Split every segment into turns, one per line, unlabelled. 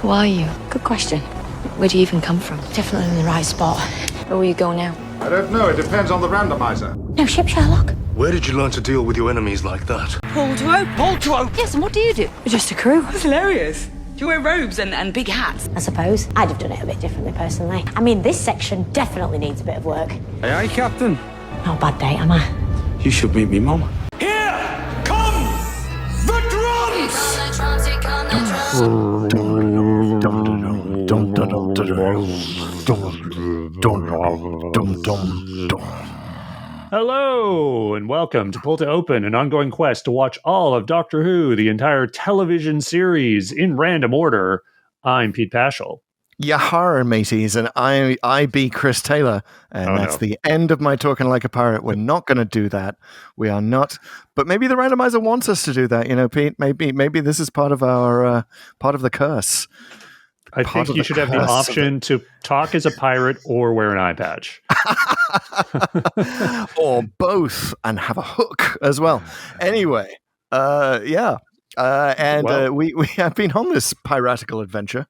Who are you?
Good question.
Where do you even come from?
Definitely in the right spot.
Where will you go now?
I don't know. It depends on the randomizer.
No ship, Sherlock.
Where did you learn to deal with your enemies like that?
Pull to open. Pull to open.
Yes, and what do you do?
We're just a crew.
That's hilarious. Do you wear robes and big hats?
I suppose. I'd have done it a bit differently, personally. I mean, this section definitely needs a bit of work.
Aye, aye, Captain.
Not a bad day, am I?
You should meet me, Mum.
Here come the drums!
Hello, and welcome to Pull to Open, an ongoing quest to watch all of Doctor Who, the entire television series, in random order. I'm Pete Paschal.
Yahar, mateys, and I be Chris Taylor, and that's the end of my talking like a pirate. We're not going to do that. We are not. But maybe the randomizer wants us to do that. You know, Pete. Maybe this is part of our part of the curse.
I think you should have the option to talk as a pirate or wear an eye patch,
or both, and have a hook as well. Anyway, we have been on this piratical adventure.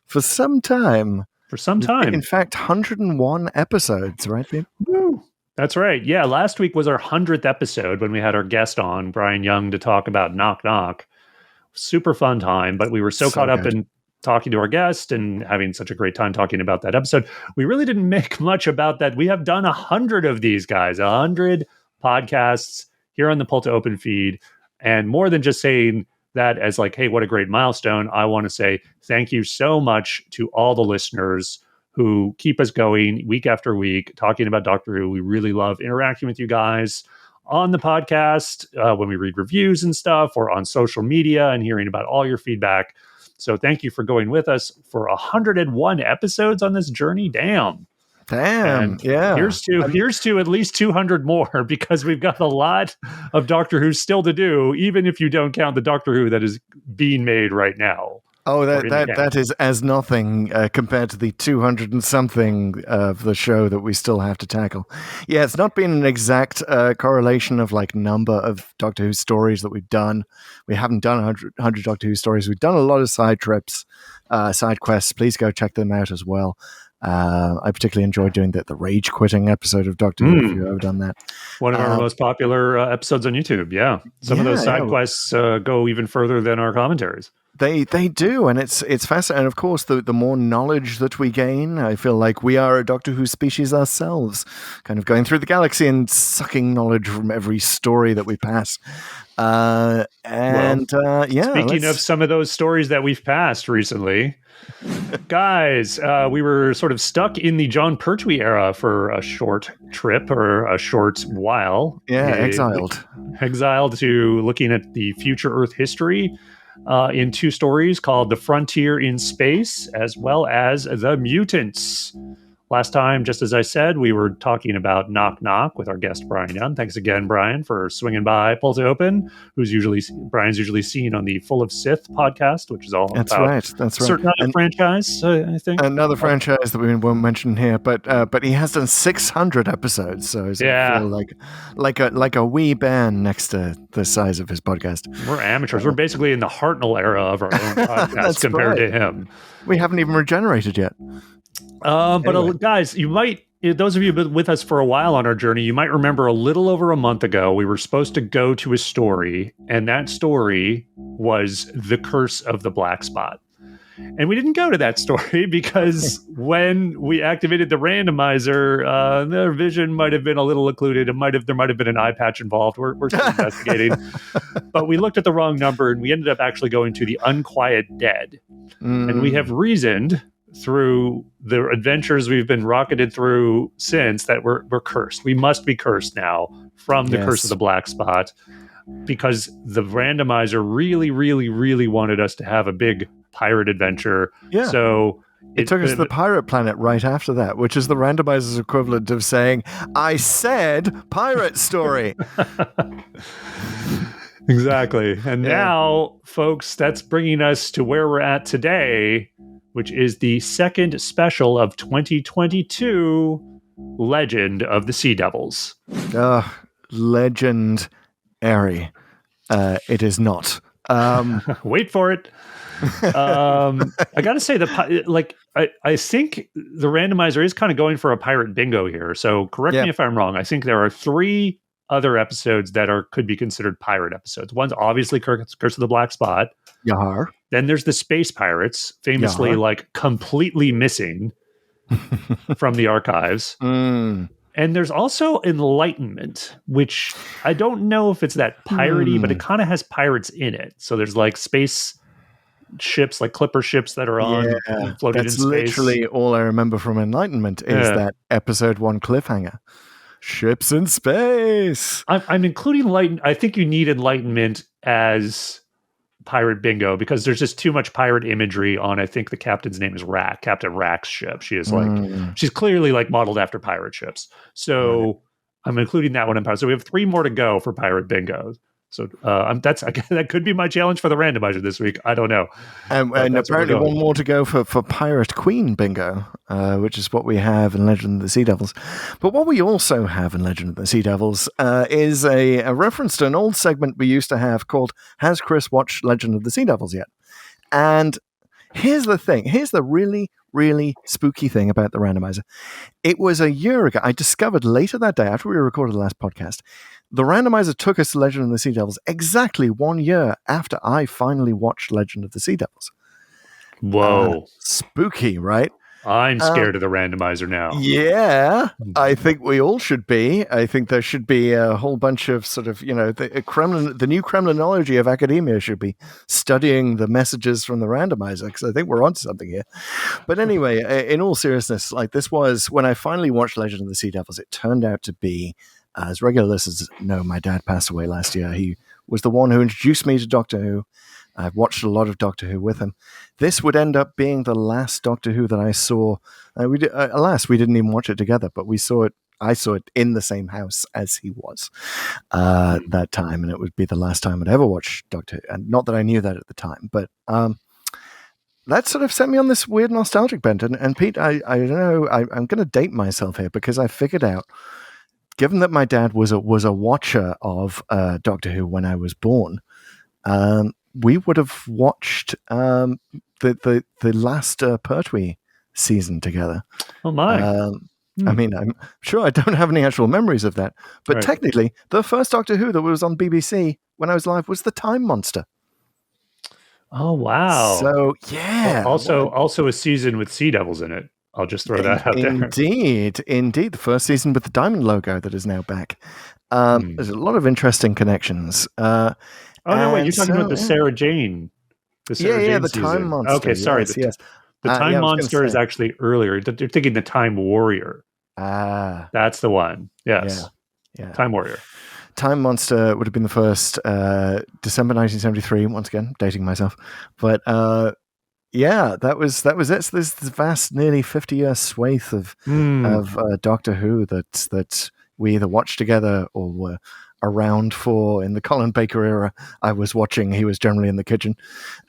For some time. In fact, 101 episodes, right, Pete?
Woo. That's right. Yeah, last week was our 100th episode when we had our guest on, Brian Young, to talk about Knock Knock. Super fun time, but we were so caught up in talking to our guest and having such a great time talking about that episode. We really didn't make much about that. We have done 100 of these, guys, 100 podcasts here on the Pull to Open feed. And more than just saying that as like, hey, what a great milestone, I want to say thank you so much to all the listeners who keep us going week after week, talking about Doctor Who. We really love interacting with you guys on the podcast, when we read reviews and stuff, or on social media, and hearing about all your feedback. So thank you for going with us for 101 episodes on this journey. Damn.
Yeah.
Here's to at least 200 more, because we've got a lot of Doctor Who still to do, even if you don't count the Doctor Who that is being made right now.
Oh, that is as nothing compared to the 200 and something of the show that we still have to tackle. Yeah, it's not been an exact correlation of like number of Doctor Who stories that we've done. We haven't done 100 Doctor Who stories. We've done a lot of side trips, side quests. Please go check them out as well. I particularly enjoyed doing the rage quitting episode of Doctor Who, if you've ever done that.
One of our most popular episodes on YouTube, yeah. Some of those side quests go even further than our commentaries.
They do, and it's fascinating. And of course, the more knowledge that we gain, I feel like we are a Doctor Who species ourselves, kind of going through the galaxy and sucking knowledge from every story that we pass.
Speaking of some of those stories that we've passed recently, guys, we were sort of stuck in the John Pertwee era for a short trip, or a short while.
Yeah, exiled
to looking at the future Earth history in two stories called The Frontier in Space, as well as The Mutants. Last time, just as I said, we were talking about Knock Knock with our guest, Brian Young. Thanks again, Brian, for swinging by Pull to Open, Brian's usually seen on the Full of Sith podcast, which is all
that's
about
right.
a certain other franchise, I think.
Another franchise that we won't mention here, but he has done 600 episodes, so I feel like a wee band next to the size of his podcast.
We're amateurs. We're basically in the Hartnell era of our own podcast compared to him.
We haven't even regenerated yet.
But guys, you might, those of you who've been with us for a while on our journey, you might remember a little over a month ago, we were supposed to go to a story, and that story was The Curse of the Black Spot. And we didn't go to that story because when we activated the randomizer, their vision might have been a little occluded. There might have been an eye patch involved. We're still investigating. But we looked at the wrong number, and we ended up actually going to The Unquiet Dead. And we have reasoned through the adventures we've been rocketed through since that we're cursed. We must be cursed now from the Curse of the Black Spot, because the randomizer really, really, really wanted us to have a big pirate adventure.
Yeah.
So
it took us to the pirate planet right after that, which is the randomizer's equivalent of saying, I said pirate story.
Exactly. And now, folks, that's bringing us to where we're at today, which is the second special of 2022, Legend of the Sea Devils.
Legendary. It is not.
Wait for it. I got to say I think the randomizer is kind of going for a pirate bingo here. So correct me if I'm wrong. I think there are 3 other episodes that could be considered pirate episodes. One's obviously Curse of the Black Spot.
Yar.
Then there's the Space Pirates, famously like completely missing from the archives.
Mm.
And there's also Enlightenment, which I don't know if it's that piratey, but it kind of has pirates in it. So there's like space ships, like clipper ships that are on floated
that's
in space.
literally all I remember from Enlightenment is that episode 1 cliffhanger. Ships in space.
I'm including I think you need Enlightenment as pirate bingo because there's just too much pirate imagery on. I think the captain's name is Captain Rack's ship. She is she's clearly like modeled after pirate ships. So I'm including that one in pirate. So we have 3 more to go for pirate bingo. So that could be my challenge for the randomizer this week. I don't know.
And apparently one more to go for Pirate Queen bingo, which is what we have in Legend of the Sea Devils. But what we also have in Legend of the Sea Devils is a reference to an old segment we used to have called Has Chris Watched Legend of the Sea Devils Yet? And here's the thing. Here's the really, really spooky thing about the randomizer. It was a year ago. I discovered later that day, after we recorded the last podcast, the randomizer took us to Legend of the Sea Devils exactly 1 year after I finally watched Legend of the Sea Devils.
Whoa.
Spooky, right?
I'm scared of the randomizer now.
Yeah, I think we all should be. I think there should be a whole bunch of sort of, the new Kremlinology of academia should be studying the messages from the randomizer, because I think we're onto something here. But anyway, in all seriousness, like this was, when I finally watched Legend of the Sea Devils, it turned out to be, as regular listeners know, my dad passed away last year. He was the one who introduced me to Doctor Who. I've watched a lot of Doctor Who with him. This would end up being the last Doctor Who that I saw. Alas, we didn't even watch it together, but we saw it. I saw it in the same house as he was that time, and it would be the last time I'd ever watched Doctor Who. And not that I knew that at the time, but that sort of set me on this weird nostalgic bent. And Pete, I don't know. I'm going to date myself here because I figured out, given that my dad was a watcher of Doctor Who when I was born. We would have watched the last Pertwee season together.
Oh my!
I mean, I'm sure I don't have any actual memories of that, but technically, the first Doctor Who that was on BBC when I was live was the Time Monster.
Oh wow!
So yeah,
also a season with Sea Devils in it. I'll just throw that out there.
Indeed, the first season with the diamond logo that is now back. There's a lot of interesting connections.
Oh no! Wait, you're talking about the Sarah Jane. The
Time
season.
Monster.
Okay, sorry.
Yes.
The Time Monster is actually earlier. You're thinking the Time Warrior. That's the one. Yes.
Yeah.
Time Warrior.
Time Monster would have been the first December 1973. Once again, dating myself, but that was it. So this vast, nearly 50-year swathe of Doctor Who that we either watched together or were around for. In the Colin Baker era, I was watching. He was generally in the kitchen.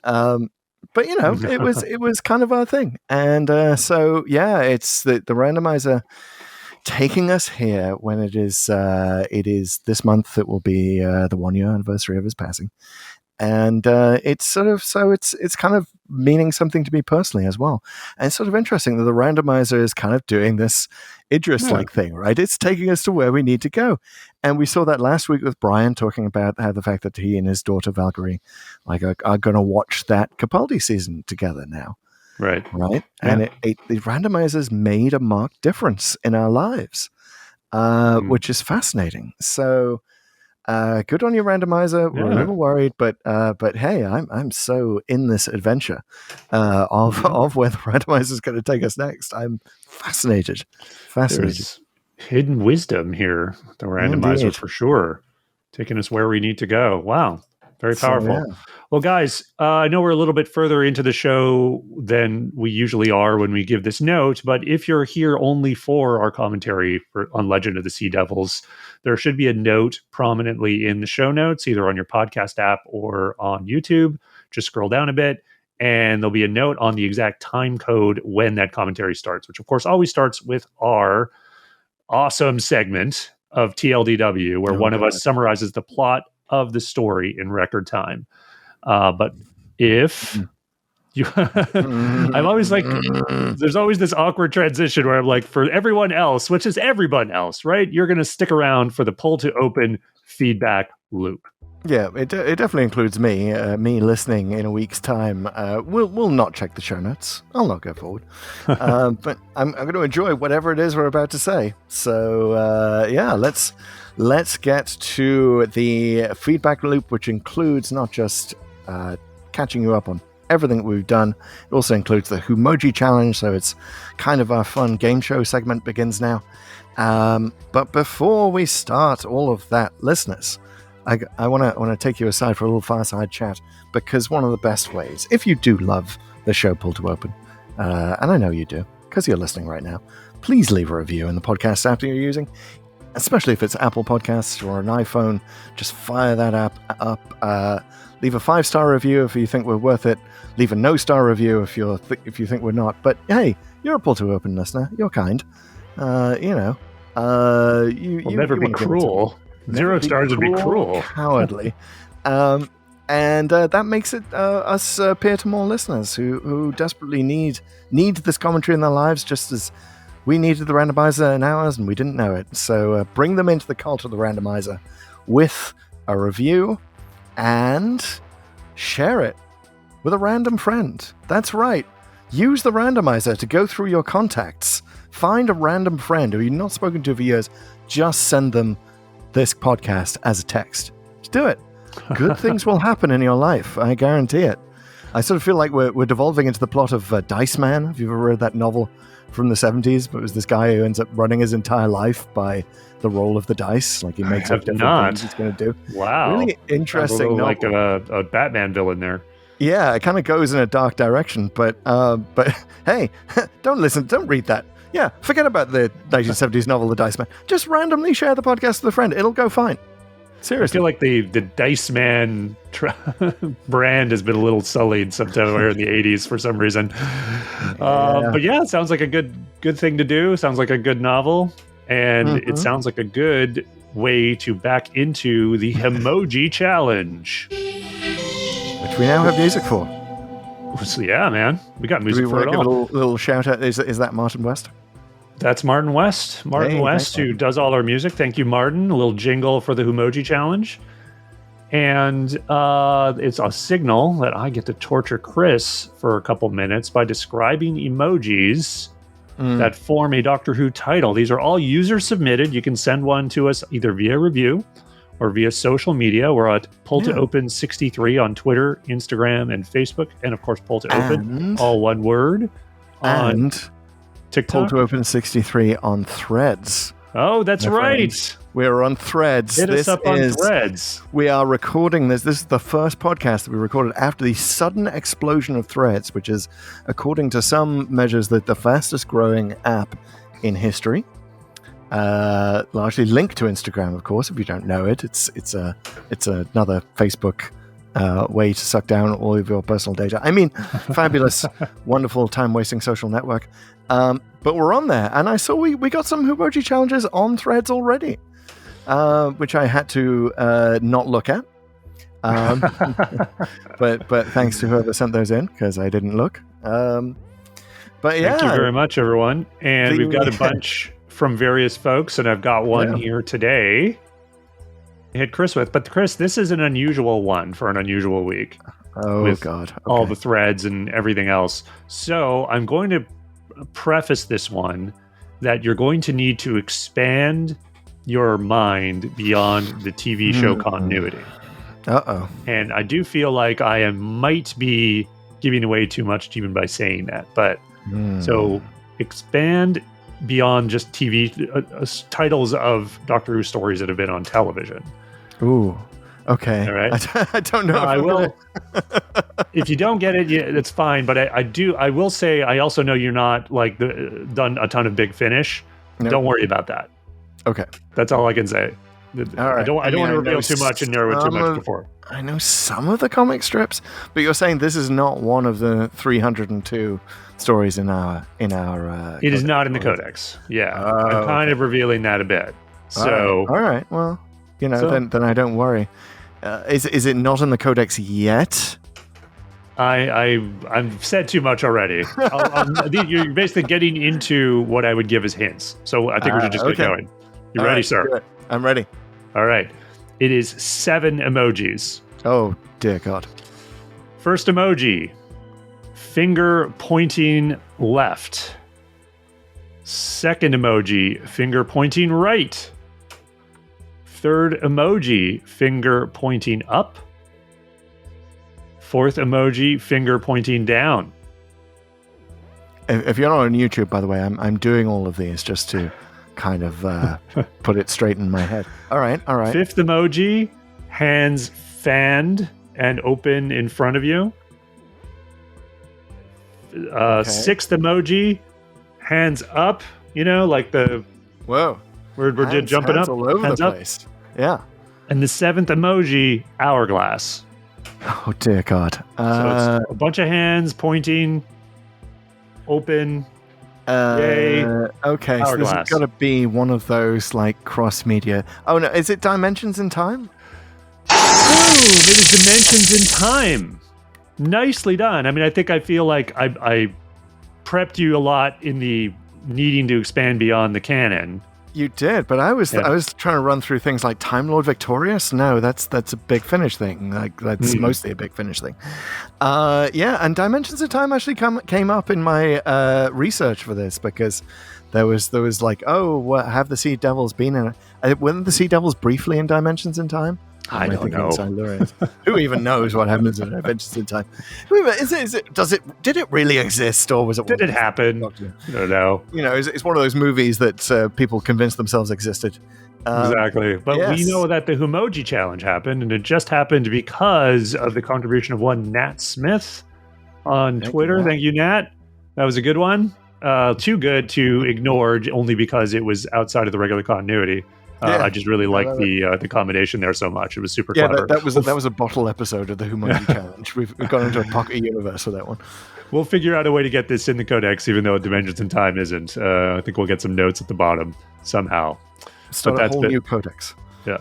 But it was kind of our thing. And it's the randomizer taking us here when it is this month. It will be the 1 year anniversary of his passing. And it's sort of, so it's kind of meaning something to me personally as well. And it's sort of interesting that the randomizer is kind of doing this Idris-like thing, right? It's taking us to where we need to go. And we saw that last week with Brian talking about how the fact that he and his daughter Valkyrie are going to watch that Capaldi season together now.
Right.
Yeah. And the randomizers made a marked difference in our lives, which is fascinating. So good on your randomizer. We're a little worried, but hey, I'm so in this adventure of where the randomizer is going to take us next. I'm fascinated.
There's hidden wisdom here. The randomizer for sure, taking us where we need to go. Wow, very powerful.
So,
Well, guys, I know we're a little bit further into the show than we usually are when we give this note, but if you're here only for our commentary on Legend of the Sea Devils, there should be a note prominently in the show notes, either on your podcast app or on YouTube. Just scroll down a bit, and there'll be a note on the exact time code when that commentary starts, which, of course, always starts with our awesome segment of TLDW, where one of us summarizes the plot of the story in record time. But if I'm always like, there's always this awkward transition where I'm like, for everyone else, which is everyone else, right? You're going to stick around for the pull to open feedback loop.
Yeah, it definitely includes me. Me listening in a week's time. We'll not check the show notes. I'll not go forward. But I'm going to enjoy whatever it is we're about to say. So yeah, let's get to the feedback loop, which includes not just catching you up on everything that we've done. It also includes the Whomoji challenge, so it's kind of our fun game show segment begins now. But before we start all of that, listeners, I want to take you aside for a little fireside chat, because one of the best ways, if you do love the show Pull to Open, and I know you do, because you're listening right now, please leave a review in the podcast app that you're using, especially if it's Apple Podcasts or an iPhone. Just fire that app up. Leave a 5-star review if you think we're worth it. Leave a no-star review if you think we're not. But hey, you're a Pull to Open listener. You're kind. You
Never be cruel. 0 stars would be cruel.
Cowardly. And that makes it us appear to more listeners who desperately need this commentary in their lives, just as we needed the randomizer in ours and we didn't know it. So bring them into the cult of the randomizer with a review and share it with a random friend. That's right. Use the randomizer to go through your contacts. Find a random friend who you've not spoken to for years. Just send them this podcast as a text. Just do it. Good things will happen in your life. I guarantee it. I sort of feel like we're devolving into the plot of Dice Man. Have you ever read that novel from the 70s? But it was this guy who ends up running his entire life by the roll of the dice. Like he makes up different things he's going to do.
Wow.
Really interesting novel.
Like a Batman villain there.
Yeah, it kind of goes in a dark direction. But hey, don't read that. Yeah, forget about the 1970s novel, The Dice Man. Just randomly share the podcast with a friend. It'll go fine. Seriously.
I feel like the Dice Man brand has been a little sullied somewhere in the 80s for some reason. But yeah, it sounds like a good thing to do. Sounds like a good novel. And it sounds like a good way to back into the Emoji Challenge.
Which we now have music for.
So yeah, man. We got music for it all.
Give a little shout out. Is that Martin West?
That's Martin West. Martin West, who does all our music. Thank you, Martin. A little jingle for the Whomoji Challenge. And it's a signal that I get to torture Chris for a couple minutes by describing emojis that form a Doctor Who title. These are all user submitted. You can send one to us either via review or via social media. We're at Pull to Open 63 on Twitter, Instagram, and Facebook. And of course, Pull to Open, all one word, on TikTok.
Pull to Open 63 on Threads.
Oh, that's right.
Friends. We're on Threads.
Hit us up on Threads.
We are recording this. This is the first podcast that we recorded after the sudden explosion of Threads, which is, according to some measures, the fastest growing app in history. Largely linked to Instagram, of course. If you don't know it, it's another Facebook way to suck down all of your personal data. I mean, fabulous, wonderful, time-wasting social network. But we're on there, and I saw we got some Whomoji challenges on Threads already, which I had to not look at. But thanks to whoever sent those in, because I didn't look. But yeah,
thank you very much, everyone. And we've got a bunch from various folks, and I've got one here today. Hit Chris with, but Chris, this is an unusual one for an unusual week.
Oh God! Okay.
All the threads and everything else. So I'm going to preface this one that you're going to need to expand your mind beyond the TV show continuity. And I do feel like I might be giving away too much even by saying that. But so expand beyond just TV titles of Doctor Who stories that have been on television.
Ooh, okay.
All right.
I don't know.
I will. If you don't get it, that's fine. But I will say, I also know you're not like done a ton of Big Finish. Nope. Don't worry about that.
Okay,
that's all I can say.
All right.
I don't want to reveal too much and narrow it too much before.
I know some of the comic strips, but you're saying this is not one of the 302 stories in our.
It is not in the codex. Yeah, I'm kind of revealing that a bit. So
all right. Well, then I don't worry. Is it not in the codex yet?
I've said too much already. You're basically getting into what I would give as hints. So I think we should just get going. You
All
ready,
right,
sir?
good. I'm ready.
All right. It is 7 emojis.
Oh, dear God.
First emoji, finger pointing left. Second emoji, finger pointing right. Third emoji, finger pointing up. Fourth emoji, finger pointing down.
If you're not on YouTube, by the way, I'm doing all of these just to kind of put it straight in my head. All right.
Fifth emoji, hands fanned and open in front of you. Sixth emoji, hands up, like the...
Whoa.
We're jumping up.
all over
hands
the
up.
place. Yeah.
And the seventh emoji, hourglass.
Oh, dear God.
So it's a bunch of hands pointing, open, yay,
okay, so this has got to be one of those, like, cross-media. Oh, no, is it Dimensions in Time?
It is Dimensions in Time. Nicely done. I mean, I feel like I prepped you a lot in the needing to expand beyond the canon.
You did, but I was trying to run through things like Time Lord Victorious. No, that's a Big Finish thing. Like that's mostly a Big Finish thing. And Dimensions of Time actually came up in my research for this because there was like, have the Sea Devils been in it? Weren't the Sea Devils briefly in Dimensions in Time?
I don't know.
Who even knows what happens in Adventures in Time? Did it really exist, or was it?
Did it happen? I don't know.
It's one of those movies that people convinced themselves existed.
Exactly. But
yes.
We know that the Humoji Challenge happened, and it just happened because of the contribution of one Nat Smith on Twitter. Thank you, Nat. That was a good one. Too good to ignore, only because it was outside of the regular continuity. I just really liked the combination there so much. It was super clever.
That was a bottle episode of the Humoji Challenge. We've gone into a pocket universe with that one.
We'll figure out a way to get this in the codex, even though Dimensions in Time isn't. I think we'll get some notes at the bottom somehow.
Start a whole new codex.
Yeah.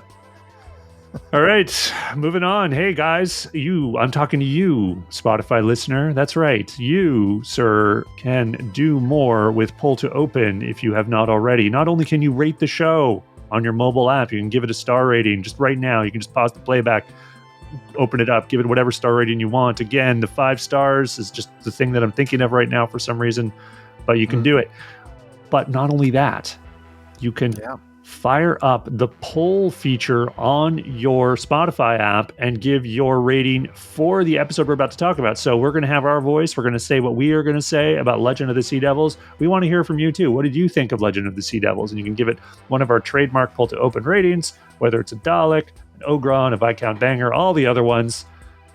All right, moving on. Hey guys, I'm talking to you, Spotify listener. That's right. You, sir, can do more with Pull to Open if you have not already. Not only can you rate the show on your mobile app, you can give it a star rating just right now. You can just pause the playback, open it up, give it whatever star rating you want. Again, the 5 stars is just the thing that I'm thinking of right now for some reason, but you can do it. But not only that, you can fire up the poll feature on your Spotify app and give your rating for the episode we're about to talk about. So we're going to have our voice. We're going to say what we are going to say about Legend of the Sea Devils. We want to hear from you too. What did you think of Legend of the Sea Devils? And you can give it one of our trademark Pull to Open ratings, whether it's a Dalek, an Ogron, a Viscount Banger, all the other ones,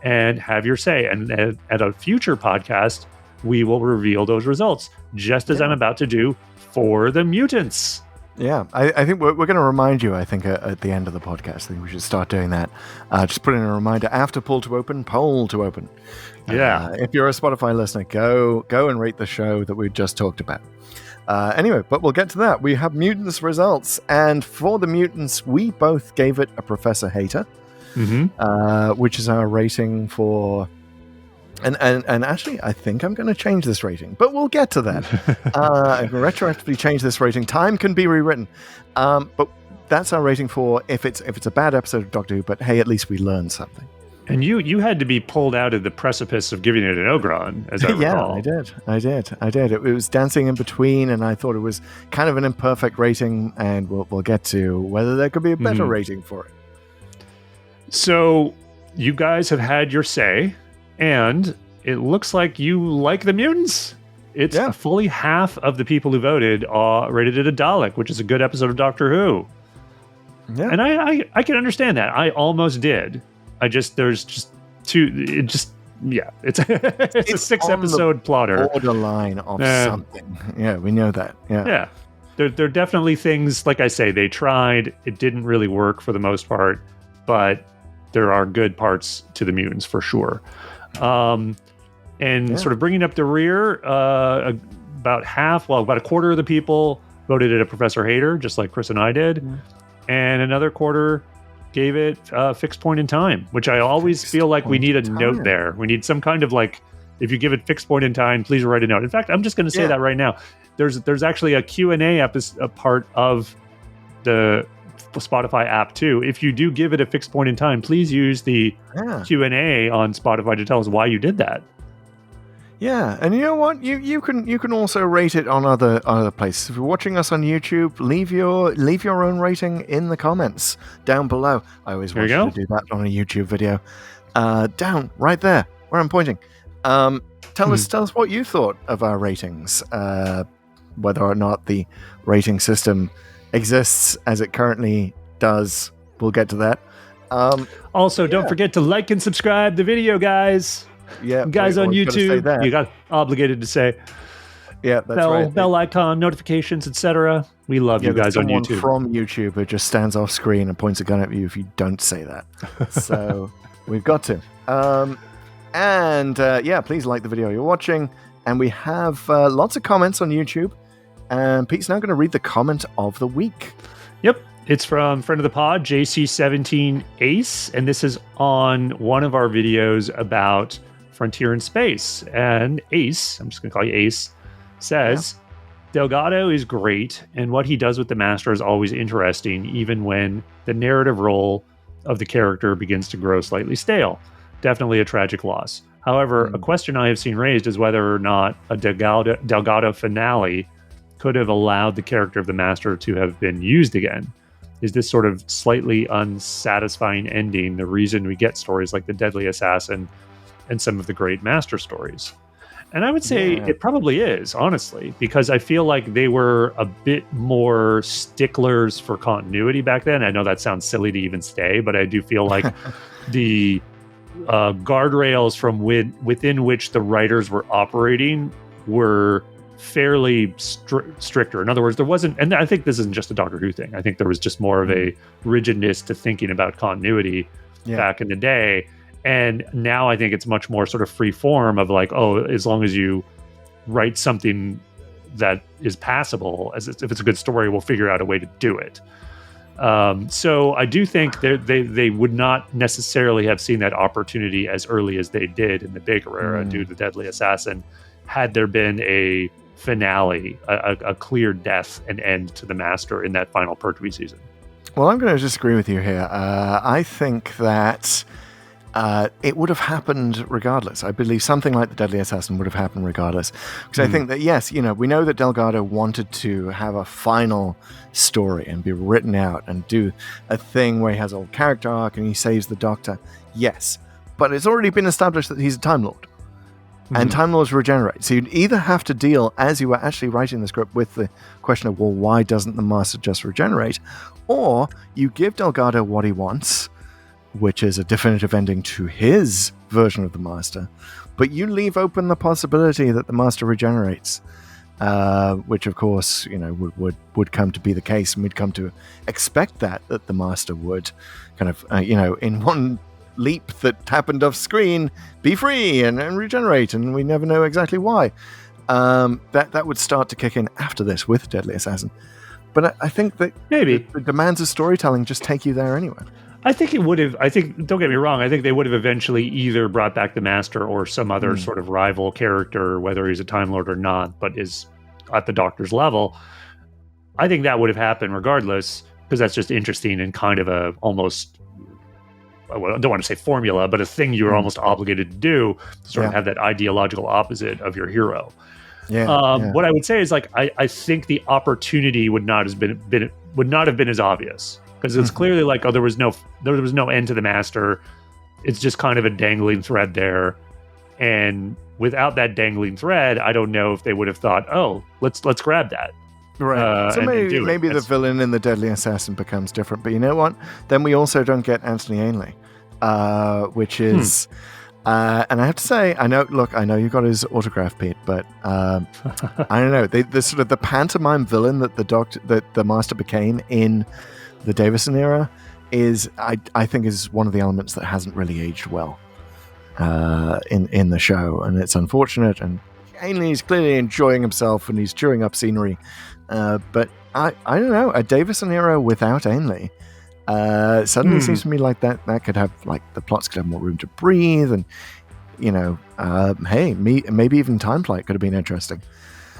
and have your say. And at a future podcast, we will reveal those results, just as I'm about to do for the mutants.
Yeah, I think we're going to remind you, at the end of the podcast. I think we should start doing that. Just put in a reminder after Pull to Open, Poll to Open.
Yeah.
If you're a Spotify listener, go and rate the show that we just talked about. Anyway, but we'll get to that. We have mutants results. And for the mutants, we both gave it a Professor Hater, which is our rating for... And actually, I think I'm going to change this rating, but we'll get to that. I can retroactively change this rating. Time can be rewritten, but that's our rating for if it's a bad episode of Doctor Who. But hey, at least we learned something.
And you had to be pulled out of the precipice of giving it an Ogron, as I recall.
I did. It was dancing in between, and I thought it was kind of an imperfect rating, and we'll get to whether there could be a better rating for it.
So you guys have had your say. And it looks like you like the mutants. It's fully half of the people who voted rated it a Dalek, which is a good episode of Doctor Who. Yeah. And I can understand that. I almost did. It's it's a 6 episode plotter.
Borderline of something. Yeah, we know that.
Yeah. There are definitely things, like I say, they tried. It didn't really work for the most part, but there are good parts to the mutants for sure. Sort of bringing up the rear, about a quarter of the people voted it a Professor Hater, just like Chris and I did. And another quarter gave it a fixed point in time, which I always feel like we need a note
time.
there. We need some kind of like, if you give it fixed point in time, please write a note. In fact, I'm just going to say that right now. There's actually a Q&A episode, a part of the Spotify app too. If you do give it a fixed point in time, please use the Q&A on Spotify to tell us why you did that.
Yeah, and you know what? You can also rate it on other places. If you're watching us on YouTube, leave your own rating in the comments down below. I always want you to do that on a YouTube video. Down right there where I'm pointing. Tell us what you thought of our ratings. Whether or not the rating system exists as it currently does. We'll get to that.
Also, don't forget to like and subscribe the video, guys.
Yeah,
guys on YouTube, you got obligated to say.
Yeah, that's right.
Bell icon, notifications, etc. We love you guys on YouTube.
From YouTube, who just stands off screen and points a gun at you if you don't say that. So we've got to. Please like the video you're watching. And we have lots of comments on YouTube. And Pete's now going to read the comment of the week.
Yep. It's from friend of the pod, JC17 Ace. And this is on one of our videos about Frontier in Space. And Ace, I'm just going to call you Ace, says, Delgado is great. And what he does with the Master is always interesting, even when the narrative role of the character begins to grow slightly stale. Definitely a tragic loss. However, a question I have seen raised is whether or not a Delgado finale could have allowed the character of the Master to have been used again. Is this sort of slightly unsatisfying ending the reason we get stories like The Deadly Assassin and some of the great Master stories? And I would say it probably is, honestly, because I feel like they were a bit more sticklers for continuity back then. I know that sounds silly to even say, but I do feel like the guardrails from within which the writers were operating were fairly stricter. In other words, there wasn't, and I think this isn't just a Doctor Who thing. I think there was just more of a rigidness to thinking about continuity back in the day. And now I think it's much more sort of free form of like, oh, as long as you write something that is passable, if it's a good story, we'll figure out a way to do it. So I do think they would not necessarily have seen that opportunity as early as they did in the Baker era due to The Deadly Assassin, had there been a finale, a clear death and end to the Master in that final Pertwee season.
Well, I'm going to disagree with you here. I think that it would have happened regardless. I believe something like The Deadly Assassin would have happened regardless. Because I think that, yes, we know that Delgado wanted to have a final story and be written out and do a thing where he has a character arc and he saves the Doctor. Yes. But it's already been established that he's a Time Lord. And Time Lords regenerate. So you'd either have to deal, as you were actually writing the script, with the question of, well, why doesn't the Master just regenerate? Or you give Delgado what he wants, which is a definitive ending to his version of the Master, but you leave open the possibility that the Master regenerates, which of course, would come to be the case, and we'd come to expect that the Master would kind of, in one leap that happened off screen, be free and regenerate, and we never know exactly why. That would start to kick in after this with Deadly Assassin. But I think that maybe the demands of storytelling just take you there anyway.
I think it would have. Don't get me wrong, I think they would have eventually either brought back the Master or some other sort of rival character, whether he's a Time Lord or not, but is at the Doctor's level. I think that would have happened regardless, because that's just interesting and kind of a almost, I don't want to say formula, but a thing you're almost obligated to do to sort of have that ideological opposite of your hero. What I would say is, like, I think the opportunity would not have been as obvious, because it's clearly like, oh, there was no end to the Master. It's just kind of a dangling thread there, and without that dangling thread, I don't know if they would have thought, oh, let's grab that.
Right. So maybe the villain in The Deadly Assassin becomes different. But you know what? Then we also don't get Anthony Ainley, which is... and I have to say, I know you got his autograph, Pete, but I don't know. The sort of the pantomime villain that the Master became in the Davison era is, I think, is one of the elements that hasn't really aged well in the show, and it's unfortunate. And Ainley's clearly enjoying himself, and he's chewing up scenery. But I don't know, a Davison era without Ainley Suddenly seems to me like that could have, like, the plots could have more room to breathe, and maybe even Time Flight could have been interesting.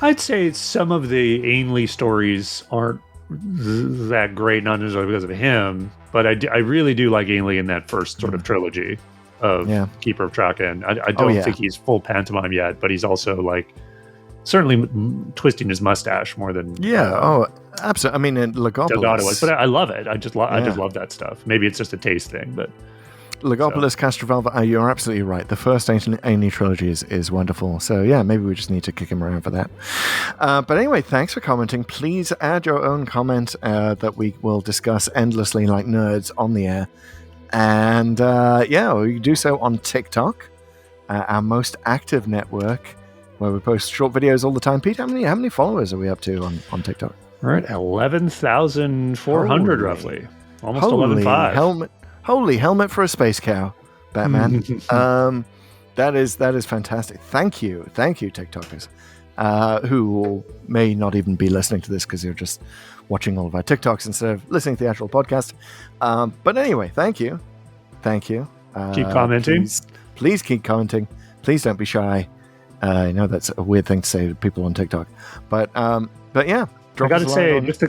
I'd say some of the Ainley stories aren't that great, not necessarily because of him, but I really do like Ainley in that first sort of trilogy of Keeper of Traken. I don't think he's full pantomime yet, but he's also like certainly twisting his mustache more than
absolutely. I mean, in Legopolis,
Delgado was, but I love it. I just love that stuff. Maybe it's just a taste thing, but
Legopolis, Castrovalva, you're absolutely right. The first Ainley trilogy is wonderful. So yeah, maybe we just need to kick him around for that. But anyway, thanks for commenting. Please add your own comment that we will discuss endlessly like nerds on the air. And you do so on TikTok, our most active network, where we post short videos all the time. Pete, how many followers are we up to on TikTok?
We're at 11,400 roughly, almost 11,500.
Holy helmet for a space cow, Batman. That is fantastic. Thank you, TikTokers, who may not even be listening to this because you're just watching all of our TikToks instead of listening to the actual podcast. But anyway, thank you.
Keep commenting.
Please keep commenting. Please don't be shy. I know that's a weird thing to say to people on TikTok, but yeah.
I got to say, just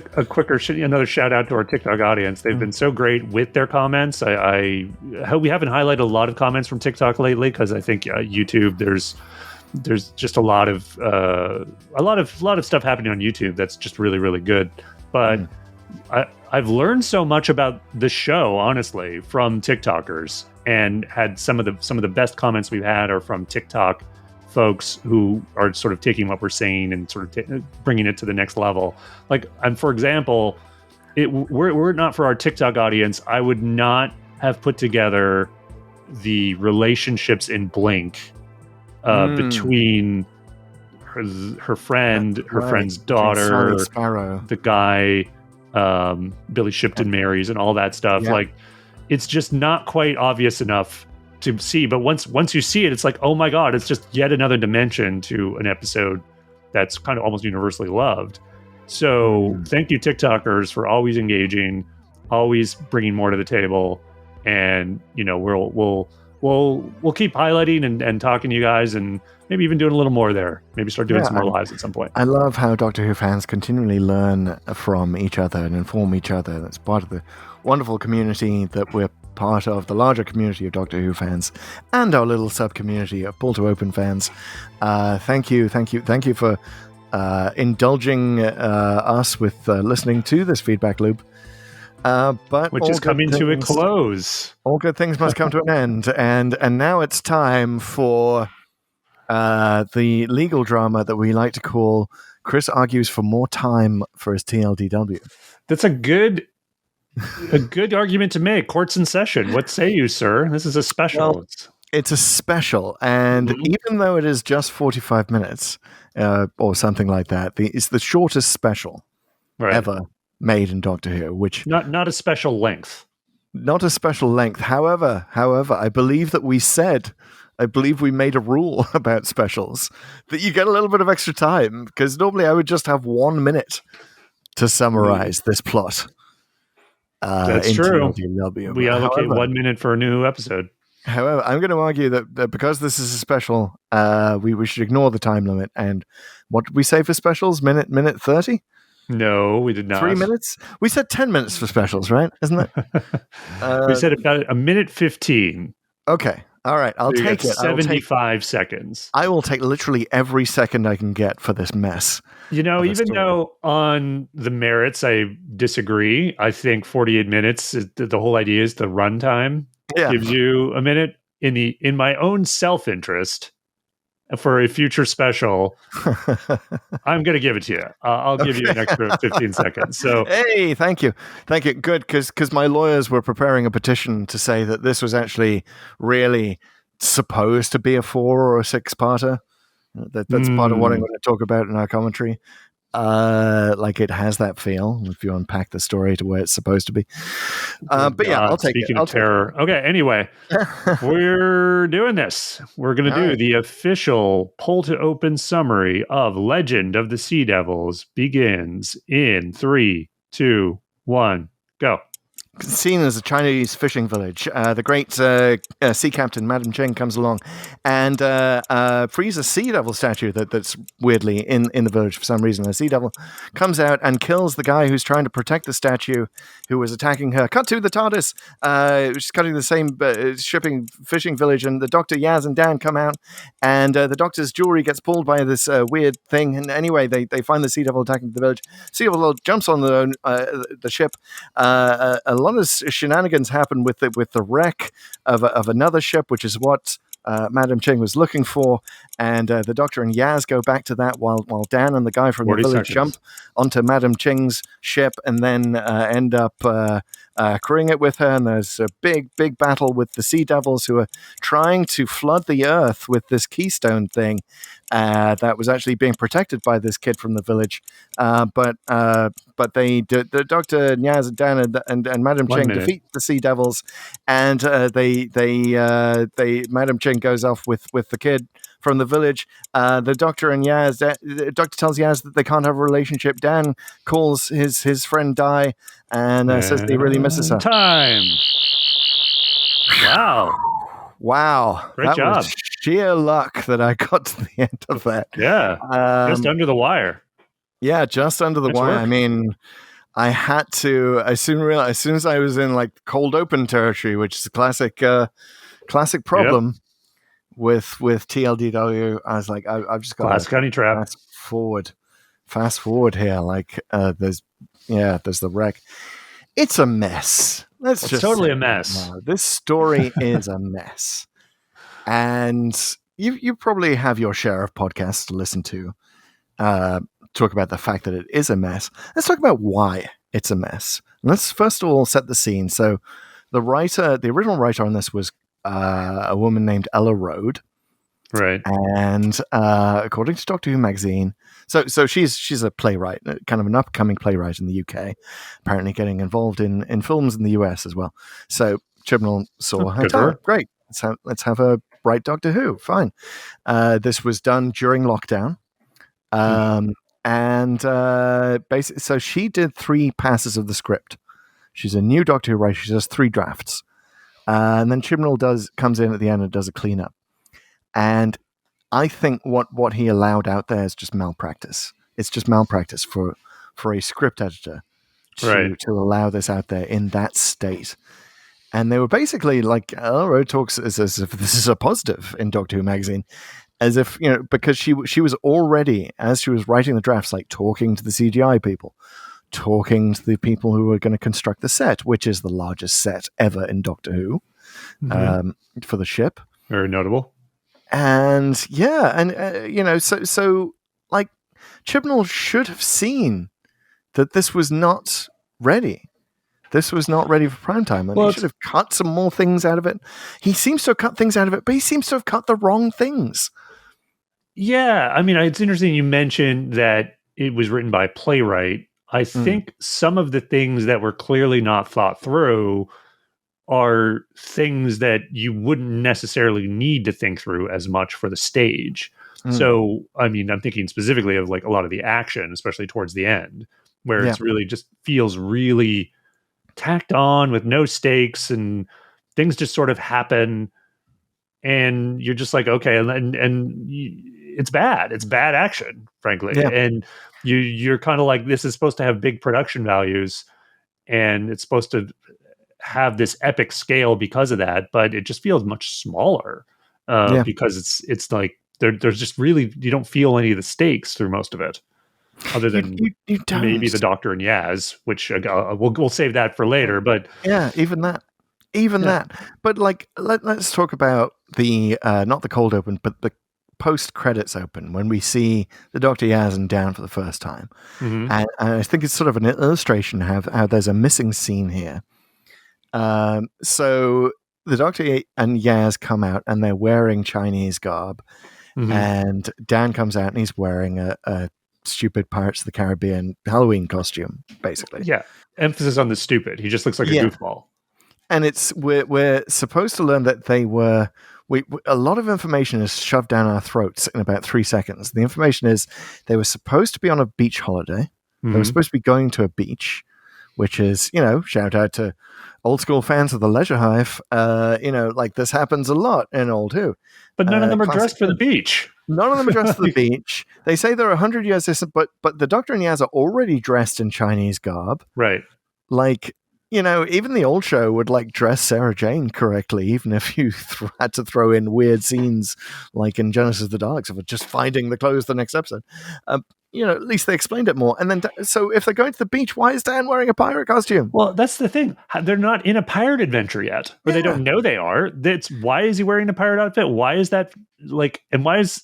another shout out to our TikTok audience. They've been so great with their comments. I hope we haven't highlighted a lot of comments from TikTok lately, because I think YouTube there's just a lot of stuff happening on YouTube that's just really, really good. But I've learned so much about the show, honestly, from TikTokers, and had some of the best comments we've had are from TikTok folks who are sort of taking what we're saying and sort of bringing it to the next level. Like, for example, were it not for our TikTok audience, I would not have put together the relationships in Blink between her friend, her friend's daughter,
Sparrow,
the guy Billy Shipton marries, and all that stuff.
Yeah.
Like, it's just not quite obvious enough to see, but once you see it, it's like, oh my god, it's just yet another dimension to an episode that's kind of almost universally loved. So thank you, TikTokers, for always engaging, always bringing more to the table, and we'll keep highlighting and talking to you guys, and maybe even doing a little more there. Maybe start doing some more lives at some point.
I love how Doctor Who fans continually learn from each other and inform each other. That's part of the wonderful community that we're part of, the larger community of Doctor Who fans, and our little sub-community of Pull to Open fans. Thank you for indulging us with listening to this feedback loop. But
which is coming to a close.
All good things must come to an end, and now it's time for the legal drama that we like to call Chris argues for more time for his TLDW.
That's a good argument to make. Court's in session. What say you, sir? This is a special.
Well, it's a special, and even though it is just 45 minutes or something like that, it's the shortest special ever made in Doctor Who, which
not a special length.
Not a special length. However, I believe we made a rule about specials that you get a little bit of extra time, because normally I would just have 1 minute to summarize this plot.
That's true.
TLDW.
We allocate 1 minute for a new episode.
However, I'm going to argue that because this is a special, we should ignore the time limit. And what did we say for specials? Minute 30?
No, we did not.
3 minutes? We said 10 minutes for specials, right? Isn't it?
We said about a minute 15.
Okay. All right. I'll take it.
75 seconds.
I will take literally every second I can get for this mess.
Even though on the merits I disagree, I think 48 minutes, the whole idea is the runtime gives you a minute. In my own self-interest, for a future special, I'm going to give it to you. I'll give you an extra 15 seconds. So,
hey, thank you. Good, because my lawyers were preparing a petition to say that this was actually really supposed to be a 4 or a 6-parter. That's part of what I'm going to talk about in our commentary. Like, it has that feel if you unpack the story to where it's supposed to be. But yeah, I'll take it.
Speaking of terror. Okay, anyway, we're doing this. We're going to do the official Pull to Open summary of Legend of the Sea Devils begins in 3, 2, 1, go.
seen as a Chinese fishing village. The great sea captain, Madam Cheng, comes along and frees a sea devil statue that's weirdly in the village for some reason. A sea devil comes out and kills the guy who's trying to protect the statue who was attacking her. Cut to the TARDIS. She's cutting the same fishing village, and the Doctor, Yaz, and Dan come out, and the Doctor's jewelry gets pulled by this weird thing. And anyway, they find the sea devil attacking the village. Sea devil jumps on the ship. A lot of shenanigans happen with the wreck of another ship, which is what Madam Cheng was looking for, and the Doctor and Yaz go back to that while Dan and the guy from the village jump onto Madam Cheng's ship and then end up crewing it with her, and there's a big battle with the Sea Devils who are trying to flood the Earth with this keystone thing that was actually being protected by this kid from the village, but the Doctor, Yaz, Dan, and Madam Cheng defeat the Sea Devils, and Madam Cheng goes off with the kid from the village. The Doctor and Yaz, the Doctor tells Yaz that they can't have a relationship. Dan calls his friend Di and says that he really misses her.
Time. Wow. Great job.
Was sheer luck that I got to the end of that.
Yeah. Just under the wire.
Yeah, just under the wire. Work. I mean, I had to. I soon realized, as soon as I was in like cold open territory, which is a classic problem with TLDW. I was like, I've just got
classic honey trap.
Fast forward here. Like, there's the wreck. It's a mess. It's just
totally a mess.
No, this story is a mess, and you probably have your share of podcasts to listen to. Talk about the fact that it is a mess. Let's talk about why it's a mess. Let's first of all set the scene. So the original writer on this was a woman named Ella Road.
Right.
And according to Doctor Who magazine, so she's a playwright, kind of an upcoming playwright in the UK, apparently getting involved in films in the US as well. So Chibnall saw her. Great. Let's have a write Doctor Who. Fine. This was done during lockdown. And basically, so she did 3 passes of the script. She's a new Doctor Who writer. She does 3 drafts, and then Chibnall comes in at the end and does a cleanup. And I think what he allowed out there is just malpractice. It's just malpractice for a script editor to allow this out there in that state. And they were basically like, Road talks as if this is a positive in Doctor Who magazine. As if, because she was already, as she was writing the drafts, like talking to the CGI people, talking to the people who were going to construct the set, which is the largest set ever in Doctor Who, for the ship.
Very notable.
And so like Chibnall should have seen that this was not ready. This was not ready for prime time, and he should have cut some more things out of it. He seems to have cut things out of it, but he seems to have cut the wrong things.
Yeah, I mean, it's interesting you mentioned that it was written by a playwright. I think some of the things that were clearly not thought through are things that you wouldn't necessarily need to think through as much for the stage. So, I mean, I'm thinking specifically of like a lot of the action, especially towards the end, where it's really just feels really tacked on with no stakes and things just sort of happen. And you're just like, okay, and it's bad. It's bad action, frankly. Yeah. And you're kind of like, this is supposed to have big production values, and it's supposed to have this epic scale because of that, but it just feels much smaller because it's like there's just really, you don't feel any of the stakes through most of it, other than maybe the Doctor and Yaz, which we'll save that for later. But
even that. But like, let's talk about the not the cold open, but the post credits open when we see the Doctor, Yaz, and Dan for the first time, and I think it's sort of an illustration of how there's a missing scene here. So the Doctor and Yaz come out and they're wearing Chinese garb, and Dan comes out and he's wearing a stupid Pirates of the Caribbean Halloween costume, basically.
Yeah, emphasis on the stupid. He just looks like a goofball.
And we're supposed to learn that they were. A lot of information is shoved down our throats in about 3 seconds. The information is they were supposed to be on a beach holiday. They were supposed to be going to a beach which is, you know, shout out to old school fans of the Leisure Hive. You know, like this happens a lot in Old Who.
But none of them are
classic
dressed for the beach.
None of them are dressed for the beach. They say they're 100 years distant, but the Doctor and Yaz are already dressed in Chinese garb.
Right.
Like, you know, even the old show would like dress Sarah Jane correctly, even if you had to throw in weird scenes like in Genesis of the Daleks of just finding the clothes the next episode. You know, at least they explained it more. And then, so if they're going to the beach, why is Dan wearing a pirate costume?
Well, that's the thing. They're not in a pirate adventure yet, or they don't know they are. That's why is he wearing a pirate outfit? Why is that like? And why is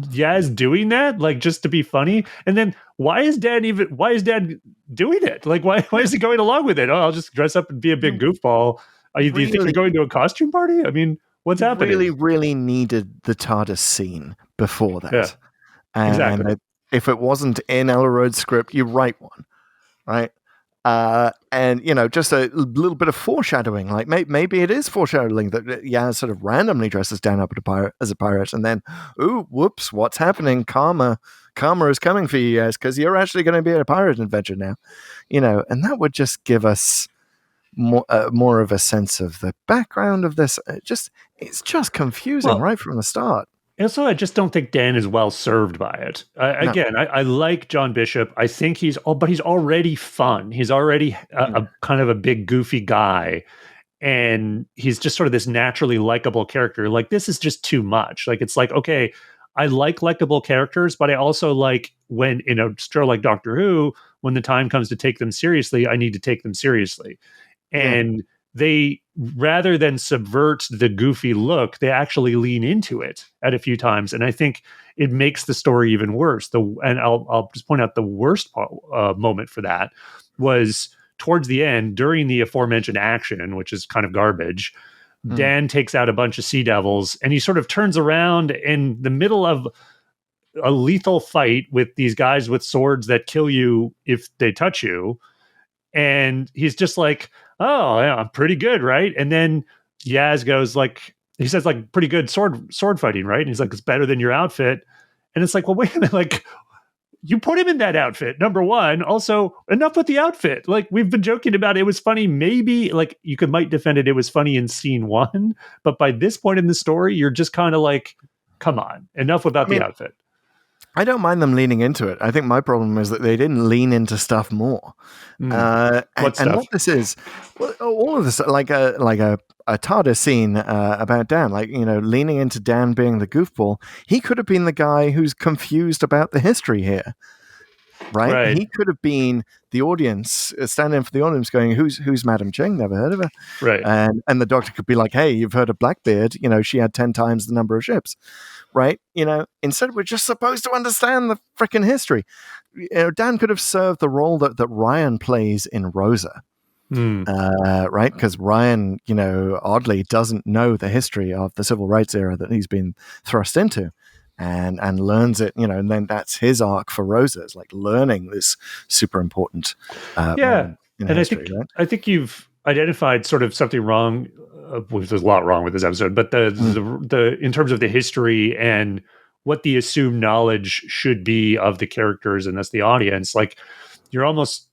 Yaz doing that? Like just to be funny? And then why is Dad doing it? Like why is he going along with it? Oh, I'll just dress up and be a big goofball. Do you think you're going to a costume party? I mean, what's happening?
Really needed the TARDIS scene before that.
Yeah,
and
exactly.
If it wasn't in Ella Rhodes' script, you write one, right? And, you know, just a little bit of foreshadowing. Like maybe it is foreshadowing that Yaz sort of randomly dresses Dan up as a pirate, and then, ooh, whoops, what's happening? Karma is coming for you guys because you're actually going to be at a pirate adventure now, you know. And that would just give us more of a sense of the background of this. It's just confusing right from the start.
Also, I just don't think Dan is well served by it. Again, I like John Bishop. I think but he's already fun. He's already a kind of a big goofy guy, and he's just sort of this naturally likable character. Like this is just too much. Like it's like, okay, I like likable characters, but I also like when in a show like Doctor Who, when the time comes to take them seriously, I need to take them seriously, and they, rather than subvert the goofy look, they actually lean into it at a few times. And I think it makes the story even worse. And I'll just point out the worst moment for that was towards the end, during the aforementioned action, which is kind of garbage. Dan takes out a bunch of Sea Devils and he sort of turns around in the middle of a lethal fight with these guys with swords that kill you if they touch you. And he's just like, oh, yeah, I'm pretty good, right? And then Yaz goes like, he says like, pretty good sword fighting, right? And he's like, it's better than your outfit. And it's like, well, wait a minute, like you put him in that outfit, number one. Also, enough with the outfit. Like we've been joking about it was funny. Maybe like might defend it was funny in scene one, but by this point in the story, you're just kind of like, come on, enough without the outfit.
I don't mind them leaning into it. I think my problem is that they didn't lean into stuff more. And what this is, well, all of this, like a TARDIS scene about Dan, like, you know, leaning into Dan being the goofball. He could have been the guy who's confused about the history here, right? He could have been the audience, standing for the audience, going, "Who's Madam Ching? Never heard of her."
Right.
And the Doctor could be like, "Hey, you've heard of Blackbeard? You know, she had 10 times the number of ships." Right, you know. Instead, we're just supposed to understand the freaking history. You know, Dan could have served the role that Ryan plays in Rosa, right? Because Ryan, you know, oddly doesn't know the history of the civil rights era that he's been thrust into, and learns it. You know, and then that's his arc for Rosa. It's like learning this super important.
And
history,
I think you've identified sort of something wrong. There's a lot wrong with this episode, but the in terms of the history and what the assumed knowledge should be of the characters and thus the audience, like you're almost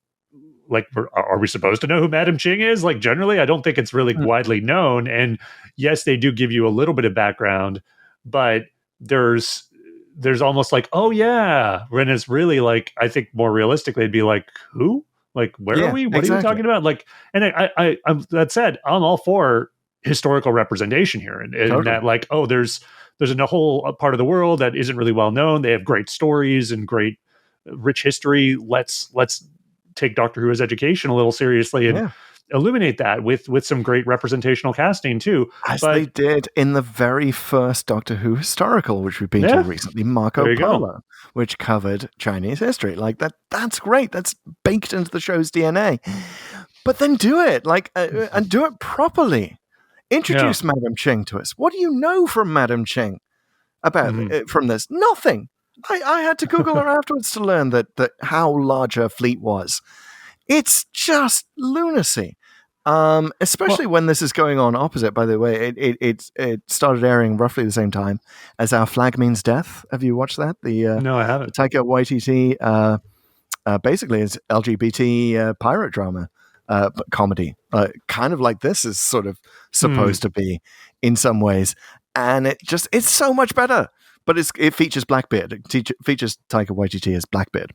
like, are we supposed to know who Madam Ching is? Like generally, I don't think it's really widely known. And yes, they do give you a little bit of background, but there's almost like, oh yeah, when it's really like, I think more realistically, it'd be like, who? Like, where are we? What are you talking about? Like, and I'm that said, I'm all for historical representation here, and that like, oh, there's a whole part of the world that isn't really well known. They have great stories and great rich history. Let's take Doctor Who as education a little seriously and illuminate that with some great representational casting too.
As they did in the very first Doctor Who historical, which we've been to recently, Marco Polo, which covered Chinese history. Like that's great. That's baked into the show's DNA. But then do it, like, and do it properly. Introduce Madam Ching to us. What do you know from Madam Ching about from this? Nothing. I had to Google her afterwards to learn that how large her fleet was. It's just lunacy. Especially when this is going on opposite. By the way, it started airing roughly the same time as Our Flag Means Death. Have you watched that?
No, I haven't.
Taika Waititi basically is LGBT pirate drama comedy, kind of like this is sort of supposed to be in some ways, and it's so much better. But it features Blackbeard. It features Taika Waititi as Blackbeard.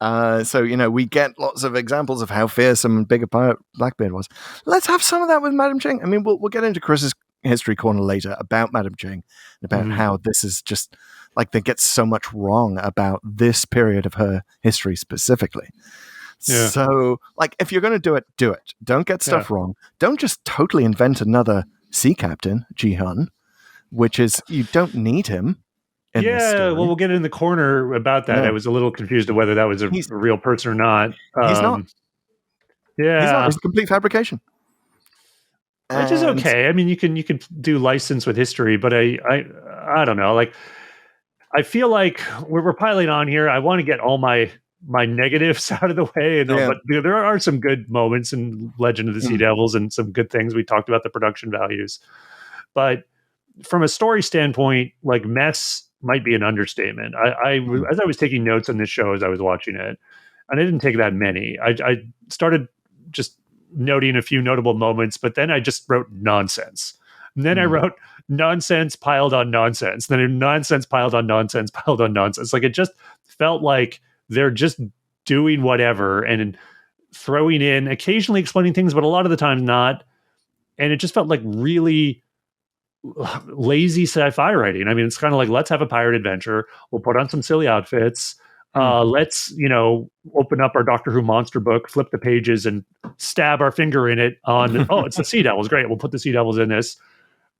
So, we get lots of examples of how fearsome and big a pirate Blackbeard was. Let's have some of that with Madam Ching. I mean, we'll get into Chris's history corner later about Madam Ching and about how this is just like they get so much wrong about this period of her history specifically. Yeah. So, like, if you're going to do it, do it. Don't get stuff wrong. Don't just totally invent another sea captain, Ji-hun, which is, you don't need him.
Well, we'll get in the corner about that. I was a little confused of whether that was a real person or not.
He's not.
Yeah,
he's not. It's a complete fabrication,
which is okay. I mean, you can do license with history, but I don't know. Like, I feel like we're piling on here. I want to get all my negatives out of the way, but there are some good moments in Legend of the Sea Devils and some good things. We talked about the production values, but from a story standpoint, like, mess might be an understatement. As I was taking notes on this show as I was watching it, and I didn't take that many. I started just noting a few notable moments, but then I just wrote nonsense. And then I wrote nonsense piled on nonsense. Then nonsense piled on nonsense piled on nonsense. Like, it just felt like they're just doing whatever and throwing in, occasionally explaining things, but a lot of the time not. And it just felt like really lazy sci-fi writing. I mean, it's kind of like, let's have a pirate adventure. We'll put on some silly outfits. Let's, open up our Doctor Who monster book, flip the pages, and stab our finger in it on, it's the Sea Devils. Great. We'll put the Sea Devils in this.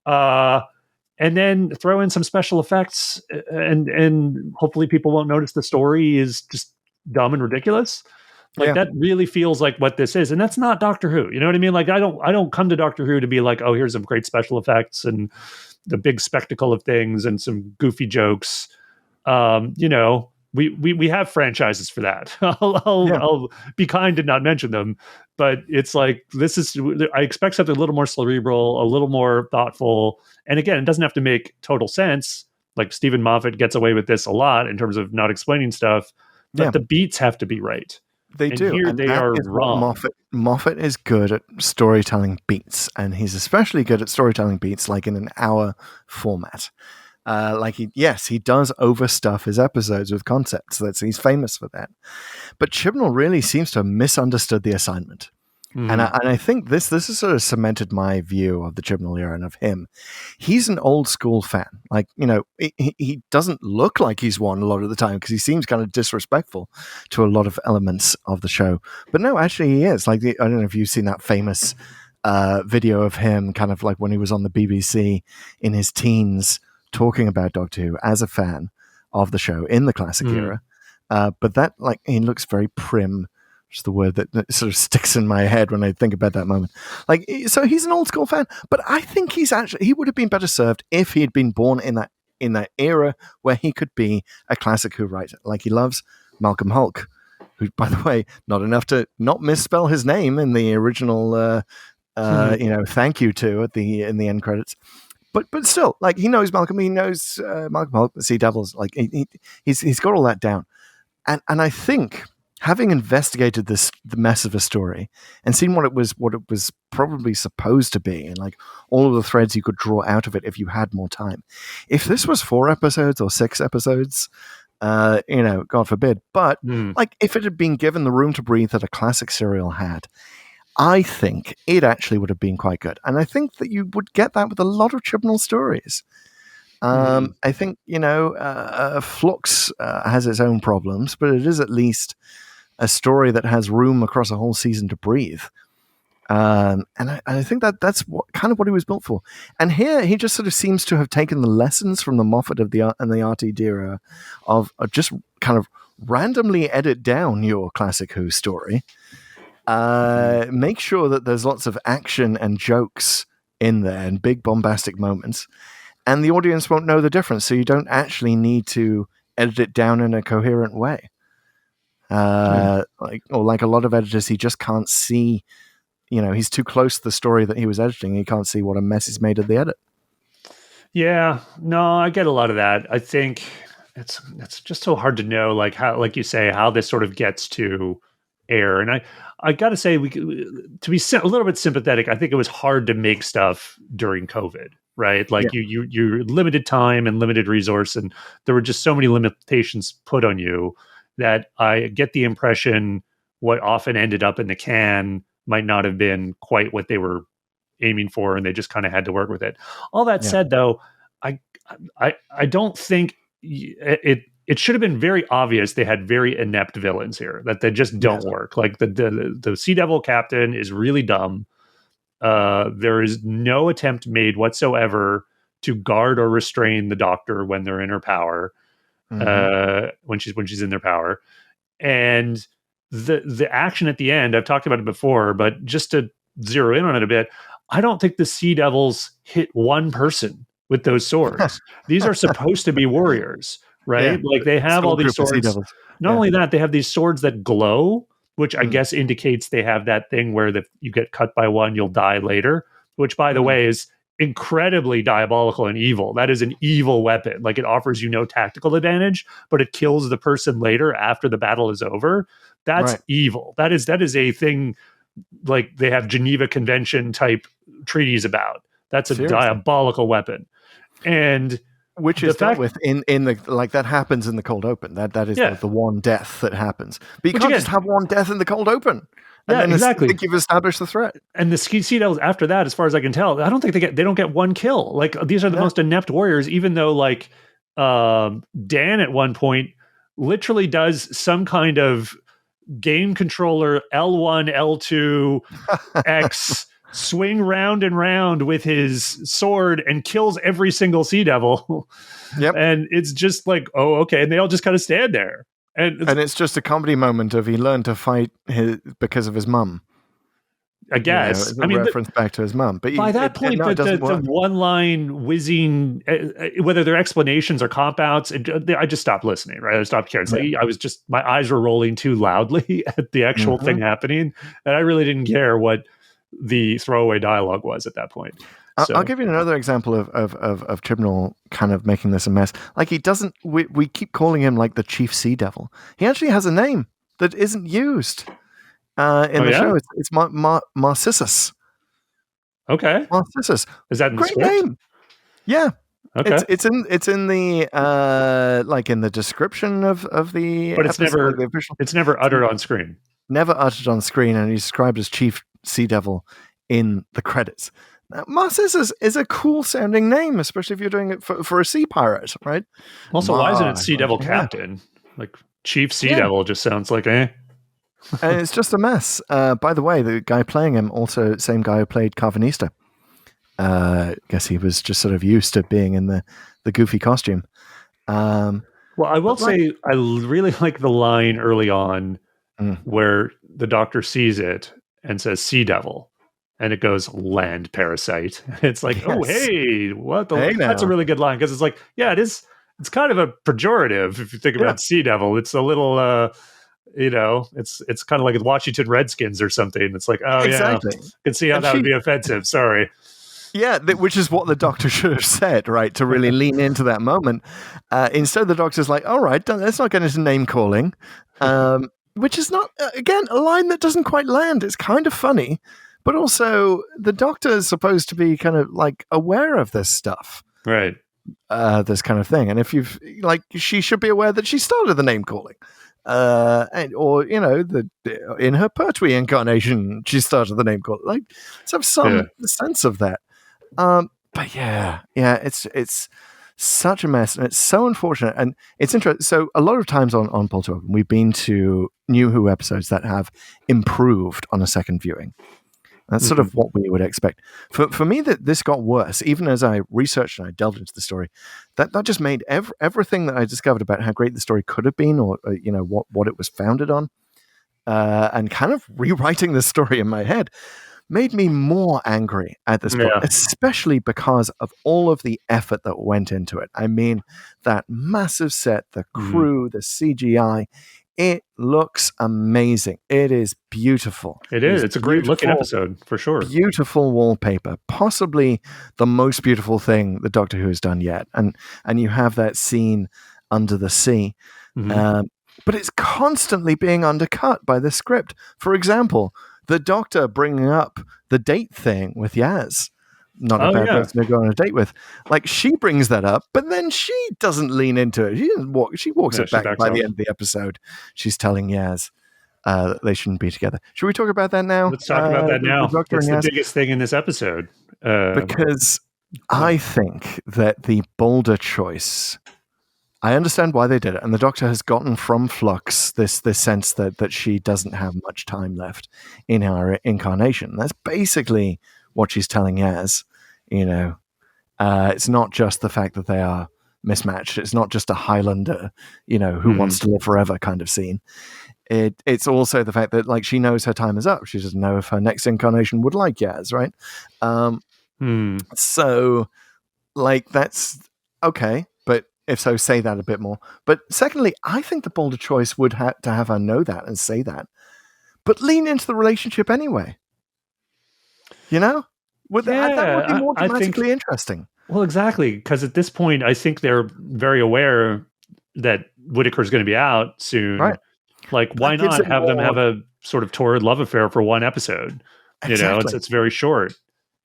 And then throw in some special effects, and hopefully people won't notice the story is just dumb and ridiculous. Like, that really feels like what this is. And that's not Doctor Who. You know what I mean? Like, I don't come to Doctor Who to be like, oh, here's some great special effects and the big spectacle of things and some goofy jokes. We have franchises for that. I'll be kind and not mention them, but it's like, I expect something a little more cerebral, a little more thoughtful. And again, it doesn't have to make total sense. Like, Stephen Moffat gets away with this a lot in terms of not explaining stuff, but the beats have to be right.
They do.
Here they are wrong.
Moffat is good at storytelling beats, and he's especially good at storytelling beats like in an hour format. He does overstuff his episodes with concepts. He's famous for that. But Chibnall really seems to have misunderstood the assignment. And I think this has sort of cemented my view of the Chibnall era and of him. He's an old school fan. Like, he doesn't look like he's one a lot of the time because he seems kind of disrespectful to a lot of elements of the show. But no, actually he is. Like, I don't know if you've seen that famous video of him kind of like when he was on the BBC in his teens talking about Doctor Who as a fan of the show in the classic era. But that, like, he looks very prim, which is the word that sort of sticks in my head when I think about that moment. Like, so he's an old school fan, but I think he would have been better served if he had been born in that era where he could be a classic Who writer. Like, he loves Malcolm Hulke, who, by the way, not enough to not misspell his name in the original, thank you to in the end credits. But still, like, he knows Malcolm. He knows Malcolm Hulke, the Sea Devils. Like, he's got all that down. And I think, having investigated the mess of a story and seen what it was probably supposed to be, and like all of the threads you could draw out of it if you had more time. If this was 4 episodes or 6 episodes, God forbid. But like, if it had been given the room to breathe that a classic serial had, I think it actually would have been quite good. And I think that you would get that with a lot of Chibnall stories. I think, Flux has its own problems, but it is at least a story that has room across a whole season to breathe. And I think that's kind of what he was built for. And here he just sort of seems to have taken the lessons from the Moffat and the RTD era of just kind of randomly edit down your classic Who story. Make sure that there's lots of action and jokes in there and big bombastic moments, and the audience won't know the difference. So you don't actually need to edit it down in a coherent way. Like a lot of editors, he just can't see, he's too close to the story that he was editing. He can't see what a mess he's made of the edit.
Yeah, no, I get a lot of that. I think it's just so hard to know, like how, like you say, how this sort of gets to air. And I got to say, to be a little bit sympathetic, I think it was hard to make stuff during COVID, right? Like you limited time and limited resource, and there were just so many limitations put on you that I get the impression what often ended up in the can might not have been quite what they were aiming for, and they just kind of had to work with it. All that said, though, I don't think it should have been very obvious they had very inept villains here, that they just don't work. Like the Sea Devil captain is really dumb. There is no attempt made whatsoever to guard or restrain the Doctor when they're in her power, when she's in their power. And the action at the end, I've talked about it before, but just to zero in on it a bit, I don't think the Sea Devils hit one person with those swords. These are supposed to be warriors, right?
Yeah.
Like they have all these swords. Not only that, they have these swords that glow, which I guess indicates they have that thing where you get cut by one, you'll die later, which by the way is incredibly diabolical and evil. That is an evil weapon. Like it offers you no tactical advantage, but it kills the person later after the battle is over. That's evil. That is a thing like they have Geneva Convention type treaties about. That's a diabolical weapon. And
which is dealt with in the, like, that happens in the cold open. That is the one death that happens. But you can't just have one death in the cold open. And then exactly. I think you've established the threat.
And the Sea Devils after that, as far as I can tell, I don't think they don't get one kill. Like these are the most inept warriors, even though like Dan at one point literally does some kind of game controller L1, L2, X swing round and round with his sword and kills every single Sea Devil.
Yep.
And it's just like, oh, okay. And they all just kind of stand there. And
it's just a comedy moment of he learned to fight because of his mum.
I guess.
I mean, reference back to his mum. But
by that point, the one-line whizzing, whether they're explanations or cop-outs, I just stopped listening, right? I stopped caring. Like, I was just, my eyes were rolling too loudly at the actual thing happening. And I really didn't care what the throwaway dialogue was at that point. So.
I'll give you another example of Chibnall kind of making this a mess. Like he doesn't, we keep calling him like the Chief Sea Devil. He actually has a name that isn't used in the show. It's Marcissus.
Okay.
Marcissus.
Is that in
great
the script?
name? Yeah.
Okay.
It's in the like in the description of the.
But it's never uttered on screen.
Never uttered on screen, and he's described as Chief Sea Devil in the credits. Now, Marcissus is a cool sounding name, especially if you're doing it for a sea pirate, right?
Also, why isn't it Sea Devil Captain? Like Chief Sea Devil just sounds like
And it's just a mess. By the way, the guy playing him, also same guy who played Carvanista. Guess he was just sort of used to being in the goofy costume.
Well, I will say I really like the line early on where the Doctor sees it and says Sea Devil. And it goes land parasite. It's like, oh, hey, what the? Hey, that's a really good line because it's like, yeah, it is. It's kind of a pejorative if you think about Sea Devil. It's a little, it's kind of like the Washington Redskins or something. It's like, oh
exactly.
Yeah, I can see how that would be offensive. Sorry.
Yeah, which is what the Doctor should have said, right? To really lean into that moment. Instead, the Doctor's like, all right, let's not get into name calling, which is not again a line that doesn't quite land. It's kind of funny. But also, the Doctor is supposed to be kind of like aware of this stuff,
right?
This kind of thing, and if you've like, she should be aware that she started the name calling, or in her Pertwee incarnation, she started the name calling. Like, let's have some sense of that. But it's such a mess, and it's so unfortunate, and it's interesting. So a lot of times on Pull to Open, we've been to New Who episodes that have improved on a second viewing. That's sort of what we would expect. For me, that this got worse, even as I researched and I delved into the story. That just made everything that I discovered about how great the story could have been, or what it was founded on, and kind of rewriting the story in my head, made me more angry at this point, especially because of all of the effort that went into it. I mean, that massive set, the crew, the CGI. It looks amazing. It is beautiful.
It is. It's a great looking episode for sure.
Beautiful wallpaper. Possibly the most beautiful thing the Doctor Who has done yet. And you have that scene under the sea.
Mhm.
But it's constantly being undercut by the script. For example, the Doctor bringing up the date thing with Yaz. Not a
Oh,
bad
yeah.
person to go on a date with. Like, she brings that up, but then she doesn't lean into it. She walks
Yeah,
it
she
back
backs
by the
off.
end of the episode. She's telling Yaz that they shouldn't be together. Should we talk about that now?
Let's talk about that
The
now.
Doctor
It's
and
the
Yaz?
biggest thing in this episode.
Because I think that the bolder choice, I understand why they did it, and the Doctor has gotten from Flux this sense that she doesn't have much time left in her incarnation. That's basically what she's telling Yaz. It's not just the fact that they are mismatched. It's not just a Highlander, who wants to live forever kind of scene. It's also the fact that, like, she knows her time is up. She doesn't know if her next incarnation would like Yaz, right? So, like, that's okay, but if so, say that a bit more. But secondly, I think the bolder choice would have to have her know that and say that, but lean into the relationship anyway. That would be more
I think-
dramatically interesting.
Well, exactly, because at this point, I think they're very aware that Whittaker's going to be out soon.
Right.
Like, why
gives
not
it
have them
more-
have a sort of torrid love affair for one episode?
Exactly.
It's very short,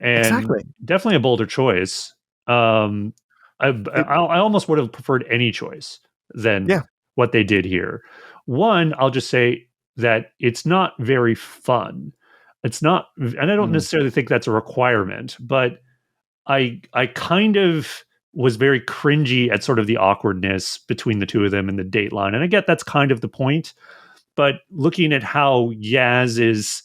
and
Exactly.
definitely a bolder choice. I almost would have preferred any choice than what they did here. One, I'll just say that it's not very fun. It's not, and I don't necessarily think that's a requirement, but I kind of was very cringy at sort of the awkwardness between the two of them in the dateline. And I get that's kind of the point. But looking at how Yaz is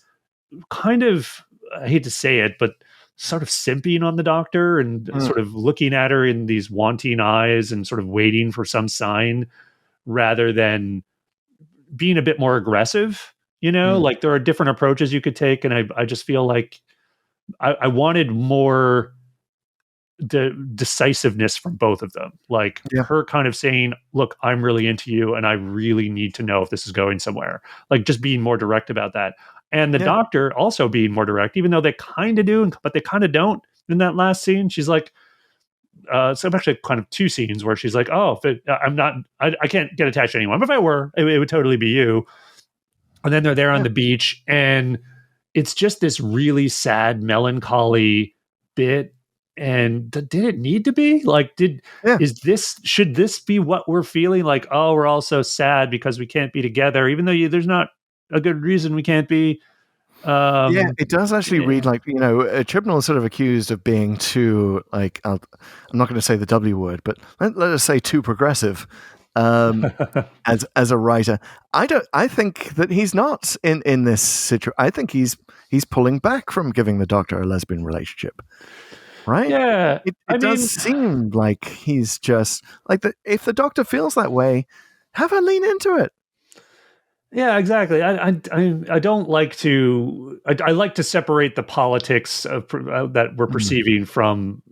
kind of, I hate to say it, but sort of simping on the Doctor and sort of looking at her in these wanting eyes and sort of waiting for some sign rather than being a bit more aggressive, like there are different approaches you could take. And I just feel like I wanted more decisiveness from both of them. Like her kind of saying, look, I'm really into you and I really need to know if this is going somewhere. Like just being more direct about that. And the Doctor also being more direct, even though they kind of do, but they kind of don't in that last scene. She's like, so actually kind of two scenes where she's like, oh, I can't get attached to anyone. But if I were, it would totally be you. And then they're there on the beach and it's just this really sad, melancholy bit. And did it need to be like, should this be what we're feeling? Like, oh, we're all so sad because we can't be together, even though there's not a good reason we can't be.
It does actually read like, Chibnall is sort of accused of being too, like, I'm not going to say the W word, but let us say too progressive as a writer. I think that he's not in this situation. I think he's pulling back from giving the Doctor a lesbian relationship. Right?
Yeah.
It does seem like he's just like if the Doctor feels that way, have her lean into it.
Yeah, exactly. I don't like to. I like to separate the politics of, that we're perceiving from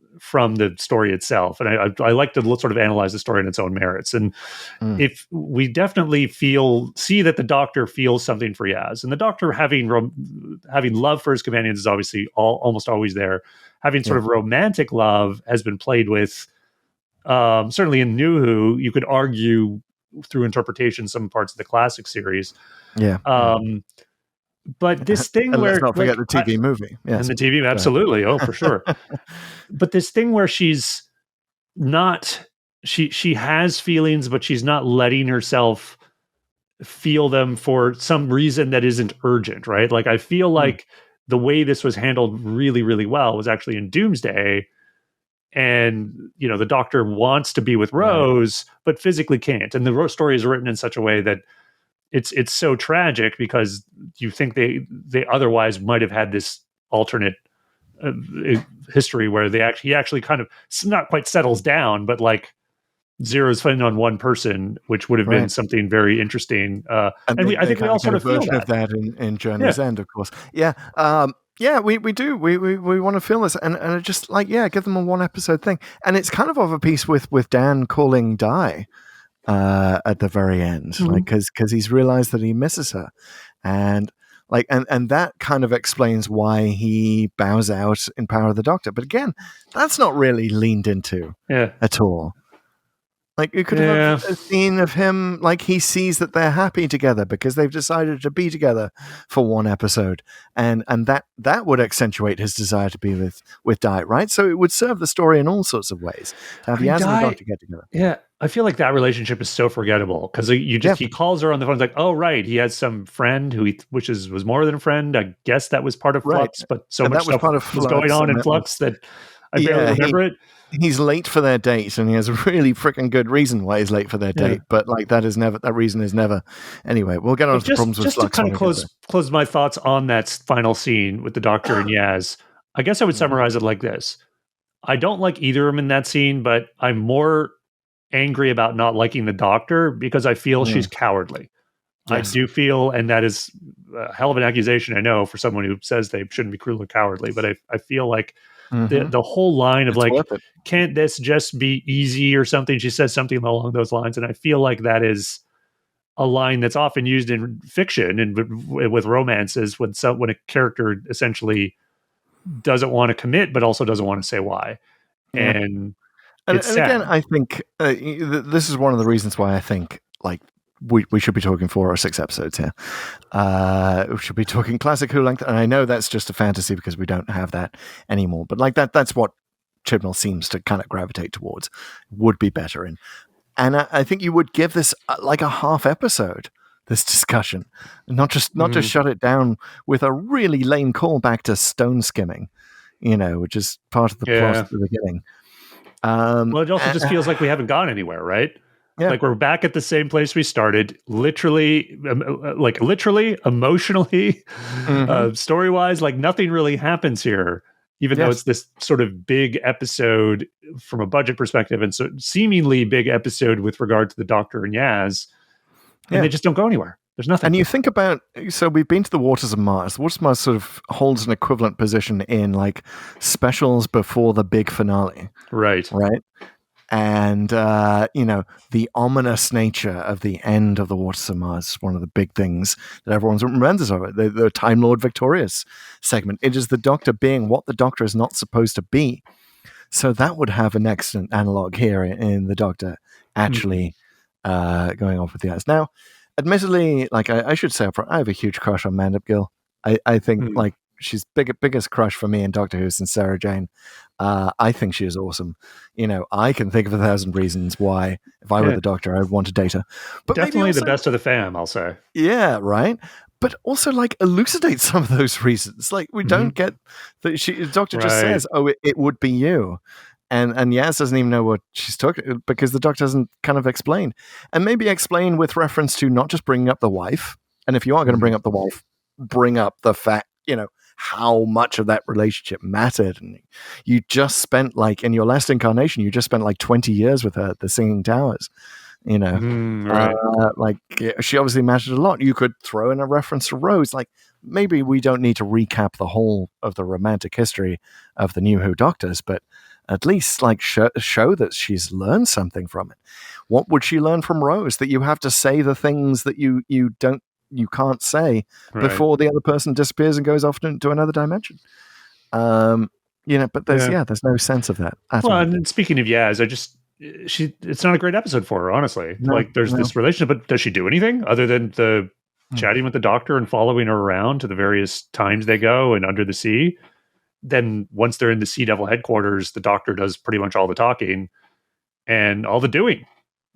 the story itself, and I like to sort of analyze the story on its own merits. And if we definitely see that the Doctor feels something for Yaz, and the Doctor having love for his companions is obviously almost always there. Having sort of romantic love has been played with, certainly in New Who. You could argue through interpretation some parts of the classic series. But this thing
and
where
let's not forget the TV movie. Yes.
And the TV, absolutely. Oh, for sure. But this thing where she's not, she has feelings, but she's not letting herself feel them for some reason that isn't urgent, right? Like I feel like the way this was handled really, really well was actually in Doomsday. And, the Doctor wants to be with Rose, but physically can't. And the Rose story is written in such a way that it's so tragic because you think they otherwise might have had this alternate history where he actually kind of not quite settles down, but like zeroes in on one person, which would have been something very interesting. I think we all sort of feel
version of that in Journey's End, of course. We do. We want to feel this, and it just like give them a one episode thing, and it's kind of a piece with Dan calling Di at the very end, like because he's realized that he misses her, and and that kind of explains why he bows out in Power of the Doctor. But again, that's not really leaned into at all. Like, you could have a scene of him, like, he sees that they're happy together because they've decided to be together for one episode. And that would accentuate his desire to be with Di, right? So it would serve the story in all sorts of ways. To have Yaz and the Doctor get together.
Yeah. I feel like that relationship is so forgettable because he calls her on the phone. It's like, oh, right. He has some friend who was more than a friend. I guess that was part of Flux, but so much stuff was going on in Flux that I barely remember it.
He's late for their date, and he has a really freaking good reason why he's late for their date. But like that reason is never. Anyway, we'll get on to the problems with Flux.
Just to kind of close my thoughts on that final scene with the Doctor and Yaz. I guess I would summarize it like this: I don't like either of them in that scene, but I'm more angry about not liking the Doctor because I feel she's cowardly. Yes. I do feel, and that is a hell of an accusation, I know, for someone who says they shouldn't be cruel or cowardly, but I feel like the whole line of can't this just be easy or something? She says something along those lines. And I feel like that is a line that's often used in fiction and with romances when a character essentially doesn't want to commit, but also doesn't want to say why.
Yeah.
And
again, I think this is one of the reasons why I think like we should be talking 4 or 6 episodes here. We should be talking classic Who length, and I know that's just a fantasy because we don't have that anymore. But like that's what Chibnall seems to kind of gravitate towards. Would be better in, and I think you would give this like a half episode. This discussion, not just shut it down with a really lame callback to stone skimming, which is part of the plot at the beginning.
Well, it also just feels like we haven't gone anywhere, right? Yeah. Like we're back at the same place we started, literally, emotionally, story-wise, like nothing really happens here, even though it's this sort of big episode from a budget perspective, and so seemingly big episode with regard to the Doctor and Yaz, and they just don't go anywhere. There's nothing.
And you think about, so we've been to the Waters of Mars. The Waters of Mars sort of holds an equivalent position in like specials before the big finale.
Right.
And, the ominous nature of the end of the Waters of Mars is one of the big things that everyone remembers of it. The Time Lord Victorious segment. It is the Doctor being what the Doctor is not supposed to be. So that would have an excellent analog here in the Doctor actually going off with the eyes. Now, admittedly, like I should say up front, I have a huge crush on Mandip Gill. I think like she's biggest crush for me in Doctor Who since Sarah Jane. I think she is awesome. I can think of 1,000 reasons why, if I were the Doctor, I'd want to date her. But
definitely also, the best of the fam, I'll say.
Yeah, right. But also, like, elucidate some of those reasons. Like, we don't get that. The Doctor just says, "Oh, it would be you," and Yaz doesn't even know what she's talking because the Doctor doesn't kind of explain, and maybe explain with reference to not just bringing up the wife. And if you are going to bring up the wife, bring up the fact, how much of that relationship mattered. And you just spent, like, in your last incarnation, you just spent like 20 years with her at the Singing Towers. Like she obviously mattered a lot. You could throw in a reference to Rose. Like, maybe we don't need to recap the whole of the romantic history of the New Who Doctors, but at least like show that she's learned something from it. What would she learn from Rose? That you have to say the things that you can't say before the other person disappears and goes off into another dimension. But there's no sense of that.
And speaking of Yaz, it's not a great episode for her, honestly. There's this relationship, but does she do anything other than the chatting with the Doctor and following her around to the various times they go and under the sea? Then once they're in the Sea Devil headquarters, the Doctor does pretty much all the talking and all the doing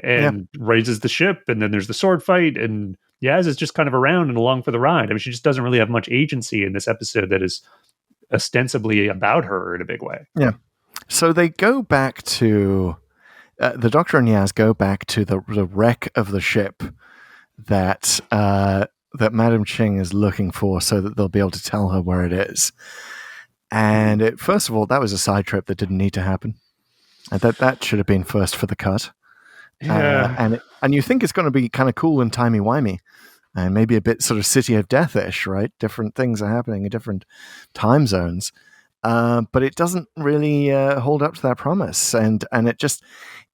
and raises the ship. And then there's the sword fight, and Yaz is just kind of around and along for the ride. I mean, she just doesn't really have much agency in this episode that is ostensibly about her in a big way.
Yeah. So they go back to the Doctor and Yaz go back to the wreck of the ship that Madame Ching is looking for, so that they'll be able to tell her where it is. And first of all, that was a side trip that didn't need to happen. That should have been first for the cut.
Yeah.
And you think it's going to be kind of cool and timey-wimey, and maybe a bit sort of City of Death-ish, right? Different things are happening in different time zones. But it doesn't really hold up to that promise, and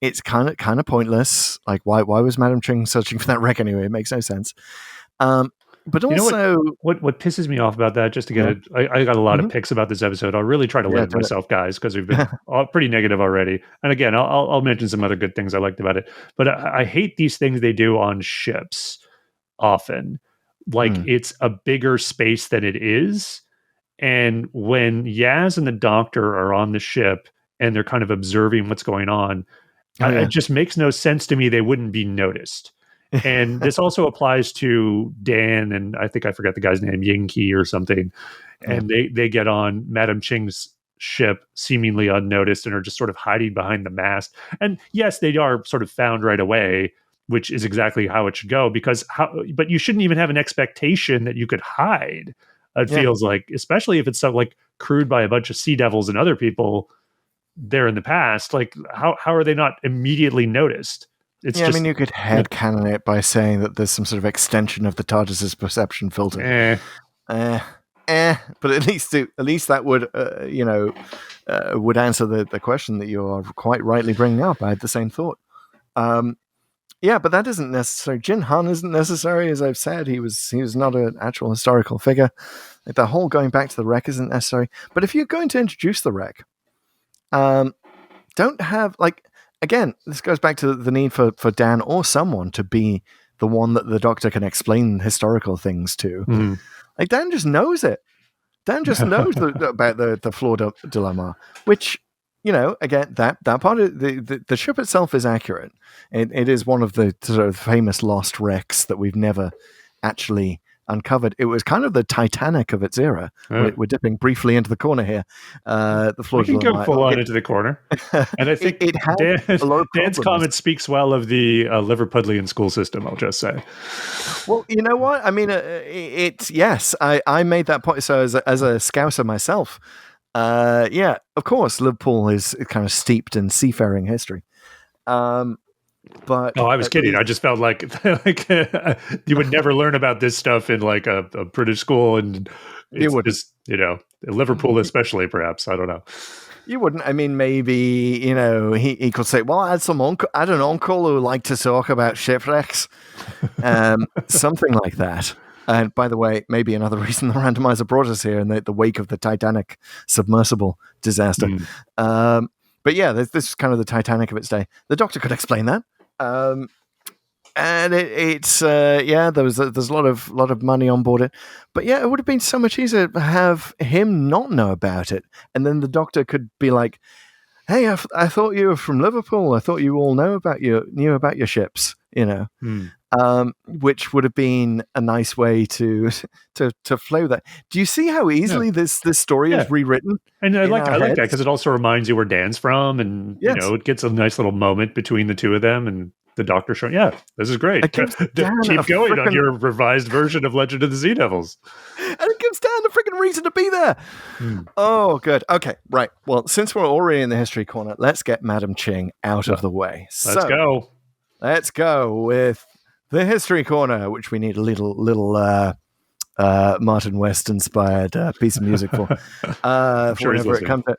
it's kind of pointless. Like, why was Madame Ching searching for that wreck anyway? It makes no sense. But
You know
also,
what pisses me off about that, just to get it, I got a lot of picks about this episode. I'll really try to limit
do it.
myself, guys, because we've been all pretty negative already. And again, I'll mention some other good things I liked about it. But I hate these things they do on ships often. Like it's a bigger space than it is. And when Yaz and the Doctor are on the ship and they're kind of observing what's going on, it just makes no sense to me they wouldn't be noticed. And this also applies to Dan and I think I forgot the guy's name, Yingki or something. And they get on Madame Ching's ship seemingly unnoticed and are just sort of hiding behind the mast. And yes, they are sort of found right away, which is exactly how it should go. But you shouldn't even have an expectation that you could hide. It feels like, especially if it's so like crewed by a bunch of sea devils and other people there in the past. Like, how are they not immediately noticed? It's
I mean, you could headcanon it by saying that there's some sort of extension of the TARDIS's perception filter. But at least that would, would answer the question that you are quite rightly bringing up. I had the same thought. But that isn't necessary. Jin Han isn't necessary, as I've said. He was not an actual historical figure. Like the whole going back to the wreck isn't necessary. But if you're going to introduce the wreck, don't have again. This goes back to the need for Dan or someone to be the one that the Doctor can explain historical things to. Like Dan just knows it. Dan just knows about the Flor de la Mar, which. Again, that part of the ship itself is accurate. It is one of the sort of famous lost wrecks that we've never actually uncovered. It was kind of the Titanic of its era. We're dipping briefly into the corner here. The Flor de la Mar.
We can go full on into the corner. And I think Dan's comment speaks well of the Liverpudlian school system, I'll just say.
Well, you know what? I mean, yes, I made that point. So as a Scouser myself, of course, Liverpool is kind of steeped in seafaring history. But
I was kidding. I just felt like you would never learn about this stuff in like a British school, and it's just Liverpool especially, perhaps. I don't know.
You wouldn't. I mean, maybe he could say, "Well, I had an uncle who liked to talk about shipwrecks," something like that. And by the way, maybe another reason the randomizer brought us here in the wake of the Titanic submersible disaster. But yeah, this is kind of the Titanic of its day. The Doctor could explain that. And there's a lot of money on board it. But yeah, it would have been so much easier to have him not know about it. And then the Doctor could be like, hey, I thought you were from Liverpool. I thought you all knew about your ships, which would have been a nice way to flow that. Do you see how easily this story is rewritten? And I like that
because it also reminds you where Dan's from, and it gets a nice little moment between the two of them, and the Doctor showing, this is great. Keep going on your revised version of Legend of the Sea Devils.
And it gives Dan a freaking reason to be there. Oh, good. Okay, right. Well, since we're already in the history corner, let's get Madam Ching out of the way. Let's go with the history corner, which we need a little Martin West inspired piece of music for.
Sure whenever it comes to.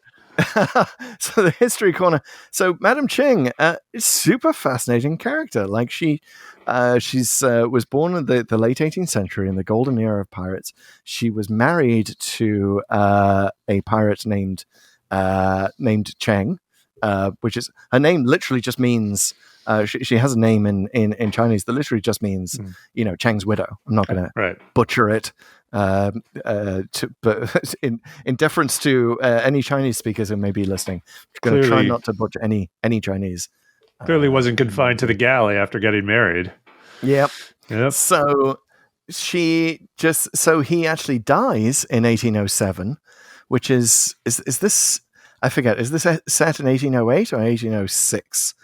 So the history corner. So Madam Ching is super fascinating character. Like she's was born in the late 18th century in the golden era of pirates. She was married to a pirate named Cheng, which is her name literally just means. She has a name in Chinese that literally just means Cheng's widow. I'm not going to butcher it. But in deference to any Chinese speakers who may be listening, I'm going to try not to butcher any Chinese.
Clearly wasn't confined to the galley after getting married.
Yep. So he actually dies in 1807, which is this, I forget, is this set in 1808 or 1806?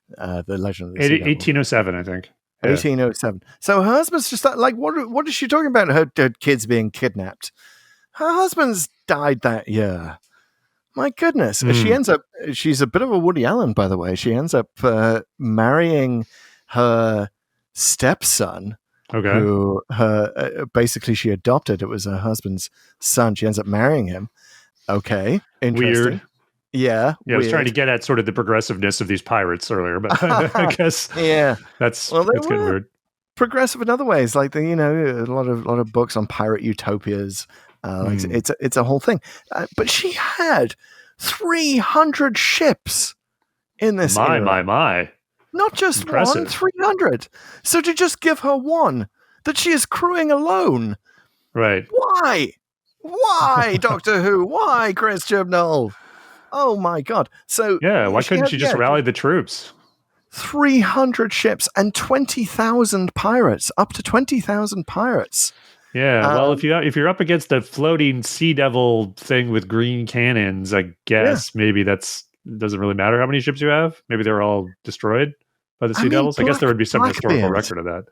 The Legend of the Sea Devil.
1807, I think.
1807. So her husband's just like, what is she talking about? Her kids being kidnapped. Her husband's died that year. My goodness. She's a bit of a Woody Allen, by the way. She ends up marrying her stepson, who basically she adopted. It was her husband's son. She ends up marrying him. Okay. Interesting.
Weird.
Yeah,
I was trying to get at sort of the progressiveness of these pirates earlier, but I guess that's getting weird.
progressive in other ways, like a lot of books on pirate utopias. It's a whole thing. But she had 300 ships in this era.
My.
Not just
Impressive.
300. So to just give her one that she is crewing alone.
Right.
Why, Doctor Who? Why, Chris Chibnall? Oh my God. So
yeah, why couldn't she just rally the troops?
300 ships and 20,000 pirates, up to 20,000 pirates.
Yeah, well, if you're up against a floating Sea Devil thing with green cannons, I guess maybe doesn't really matter how many ships you have. Maybe they're all destroyed by the Sea Devils. I guess there would be some historical record of that.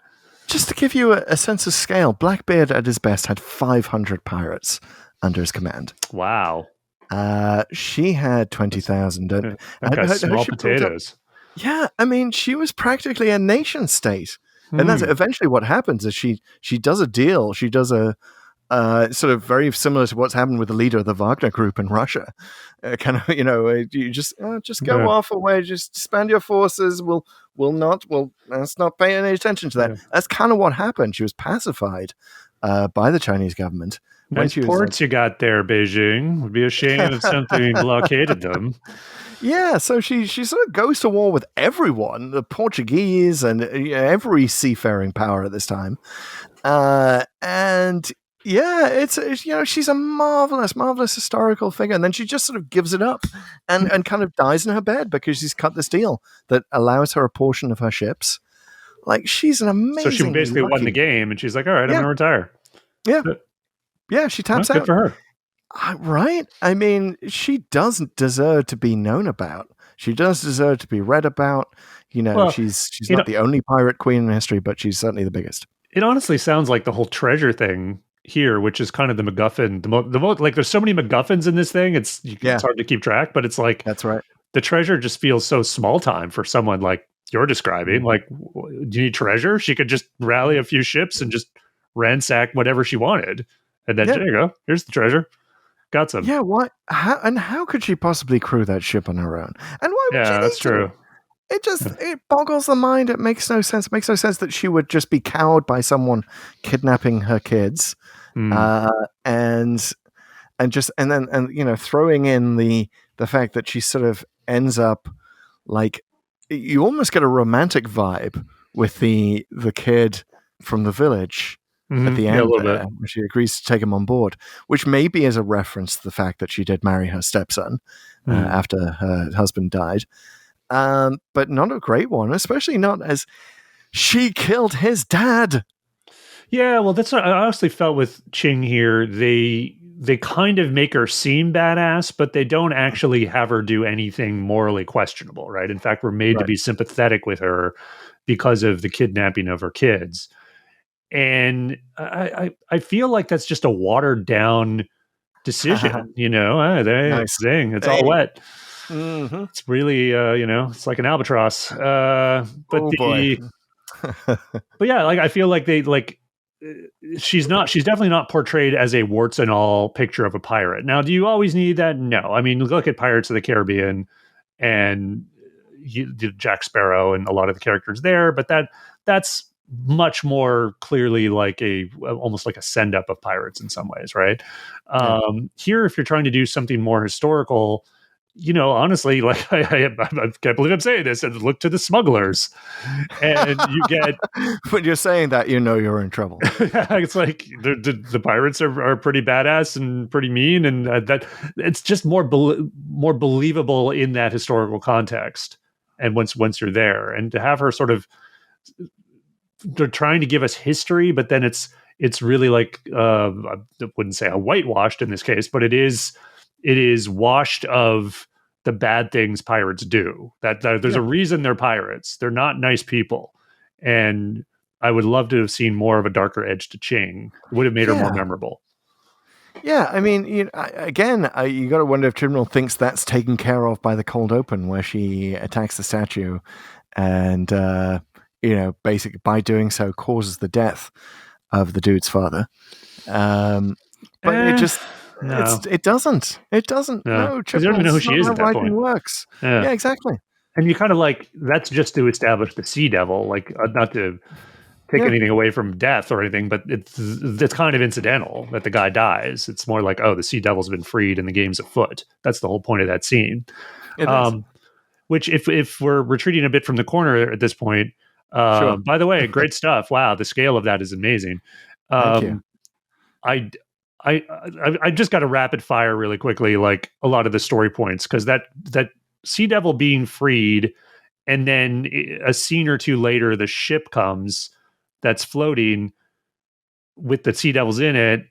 Just to give you a sense of scale, Blackbeard at his best had 500 pirates under his command.
Wow.
She had 20,000.
Okay, small potatoes.
Yeah, I mean, she was practically a nation state. And that's eventually what happens is she does a deal. She does a sort of very similar to what's happened with the leader of the Wagner group in Russia. You just go off away, just disband your forces. Let's not pay any attention to that. Yeah. That's kind of what happened. She was pacified by the Chinese government.
Nice ports you got there, Beijing. Would be a shame if something blockaded them.
Yeah, so she sort of goes to war with everyone, the Portuguese and every seafaring power at this time. And yeah, it's she's a marvelous historical figure. And then she just sort of gives it up and kind of dies in her bed because she's cut this deal that allows her a portion of her ships. Like, she's an amazing.
So she basically won the game, and she's like, all right, I'm going to retire.
Yeah. Yeah, she taps out.
Good for her.
Right? I mean, she doesn't deserve to be known about. She does deserve to be read about. She's not the only pirate queen in history, but she's certainly the biggest.
It honestly sounds like the whole treasure thing here, which is kind of the MacGuffin. Like, there's so many MacGuffins in this thing. It's hard to keep track, but it's like,
that's right.
The treasure just feels so small time for someone like you're describing. Like, do you need treasure? She could just rally a few ships and just ransack whatever she wanted. And then, there you go. Here's the treasure. Got some.
Yeah, what? How could she possibly crew that ship on her own? And why would she need
that's true.
It boggles the mind. It makes no sense. It makes no sense that she would just be cowed by someone kidnapping her kids, and throwing in the fact that she sort of ends up like, you almost get a romantic vibe with the kid from the village. At the end, where she agrees to take him on board, which maybe is a reference to the fact that she did marry her stepson after her husband died, but not a great one, especially not as she killed his dad.
Yeah, well, that's what I honestly felt with Ching here. They kind of make her seem badass, but they don't actually have her do anything morally questionable, right? In fact, we're made to be sympathetic with her because of the kidnapping of her kids. And I feel like that's just a watered down decision,
Nice.
It's all wet. Mm-hmm. It's really, it's like an albatross. But yeah, like, I feel like she's definitely not portrayed as a warts and all picture of a pirate. Now, do you always need that? No. I mean, look at Pirates of the Caribbean and Jack Sparrow and a lot of the characters there, but that's much more clearly like almost like a send up of pirates in some ways, right? Here, if you're trying to do something more historical, honestly, like, I can't believe I'm saying this, and look to the smugglers, and you get.
When you're saying that, you're in trouble.
It's like the pirates are pretty badass and pretty mean, and that it's just more believable in that historical context. And once you're there, and to have her sort of. They're trying to give us history, but then it's really like I wouldn't say a whitewashed in this case, but it is washed of the bad things pirates do. That there's a reason they're pirates. They're not nice people, and I would love to have seen more of a darker edge to Ching. It would have made her more memorable. Yeah, I mean, you got to wonder if Chibnall thinks that's taken care of by the cold open, where she attacks the statue, and basically by doing so causes the death of the dude's father. But it just it doesn't. No, because you don't even know who she is at that point.
Works. Yeah, exactly.
And you kind of like, that's just to establish the Sea Devil, like not to take anything away from death or anything, but it's kind of incidental that the guy dies. It's more like, oh, the Sea Devil's been freed and the game's afoot. That's the whole point of that scene.
It is.
Which, if we're retreating a bit from the corner at this point,
Sure.
by the way, great stuff. Wow, the scale of that is amazing.
Thank you.
I just got to rapid fire really quickly, like a lot of the story points, because that Sea Devil being freed, and then a scene or two later, the ship comes that's floating with the Sea Devils in it.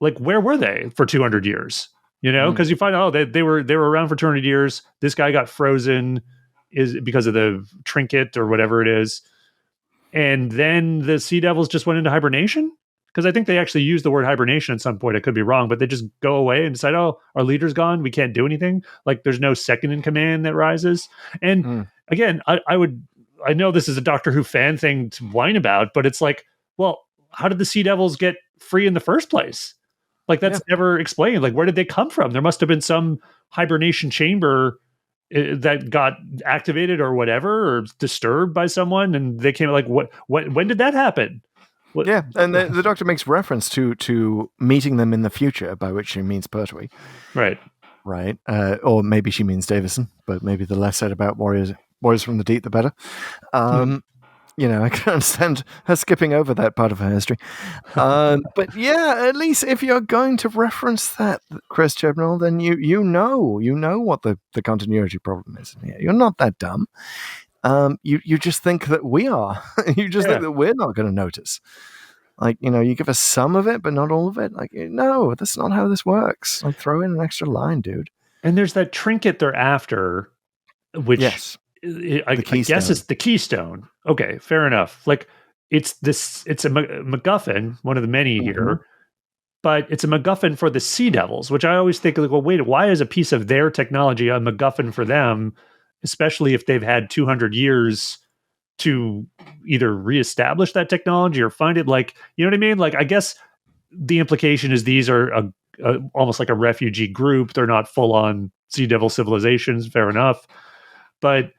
Like, where were they for 200 years? You know, because you find out they were around for 200 years. This guy got frozen is because of the trinket or whatever it is, and then the Sea Devils just went into hibernation. Because I think they actually used the word hibernation at some point. I could be wrong, but they just go away and decide, oh, our leader's gone. We can't do anything. Like, there's no second in command that rises. And again, I know this is a Doctor Who fan thing to whine about, but it's like, well, how did the Sea Devils get free in the first place? Like, that's never explained. Like, where did they come from? There must have been some hibernation chamber that got activated or whatever, or disturbed by someone, and they came. Like, when did that happen?
Yeah, and the Doctor makes reference to meeting them in the future, by which she means Pertwee.
Right.
Or maybe she means Davison, but maybe the less said about Warriors from the Deep, the better. You know, I can understand her skipping over that part of her history. But yeah, at least if you're going to reference that, Chris Chibnall, then you know what the continuity problem is. Yeah, you're not that dumb. You just think that we are. You just think that we're not going to notice. Like, you know, you give us some of it, but not all of it. Like, no, that's not how this works. Like, throw in an extra line, dude.
And there's that trinket they're after, which I guess it's the keystone. Okay, fair enough. Like, it's a MacGuffin, one of the many here, but it's a MacGuffin for the Sea Devils, which I always think, like, well, wait, why is a piece of their technology a MacGuffin for them? Especially if they've had 200 years to either reestablish that technology or find it. Like, you know what I mean? Like, I guess the implication is these are almost like a refugee group. They're not full on Sea Devil civilizations. Fair enough. But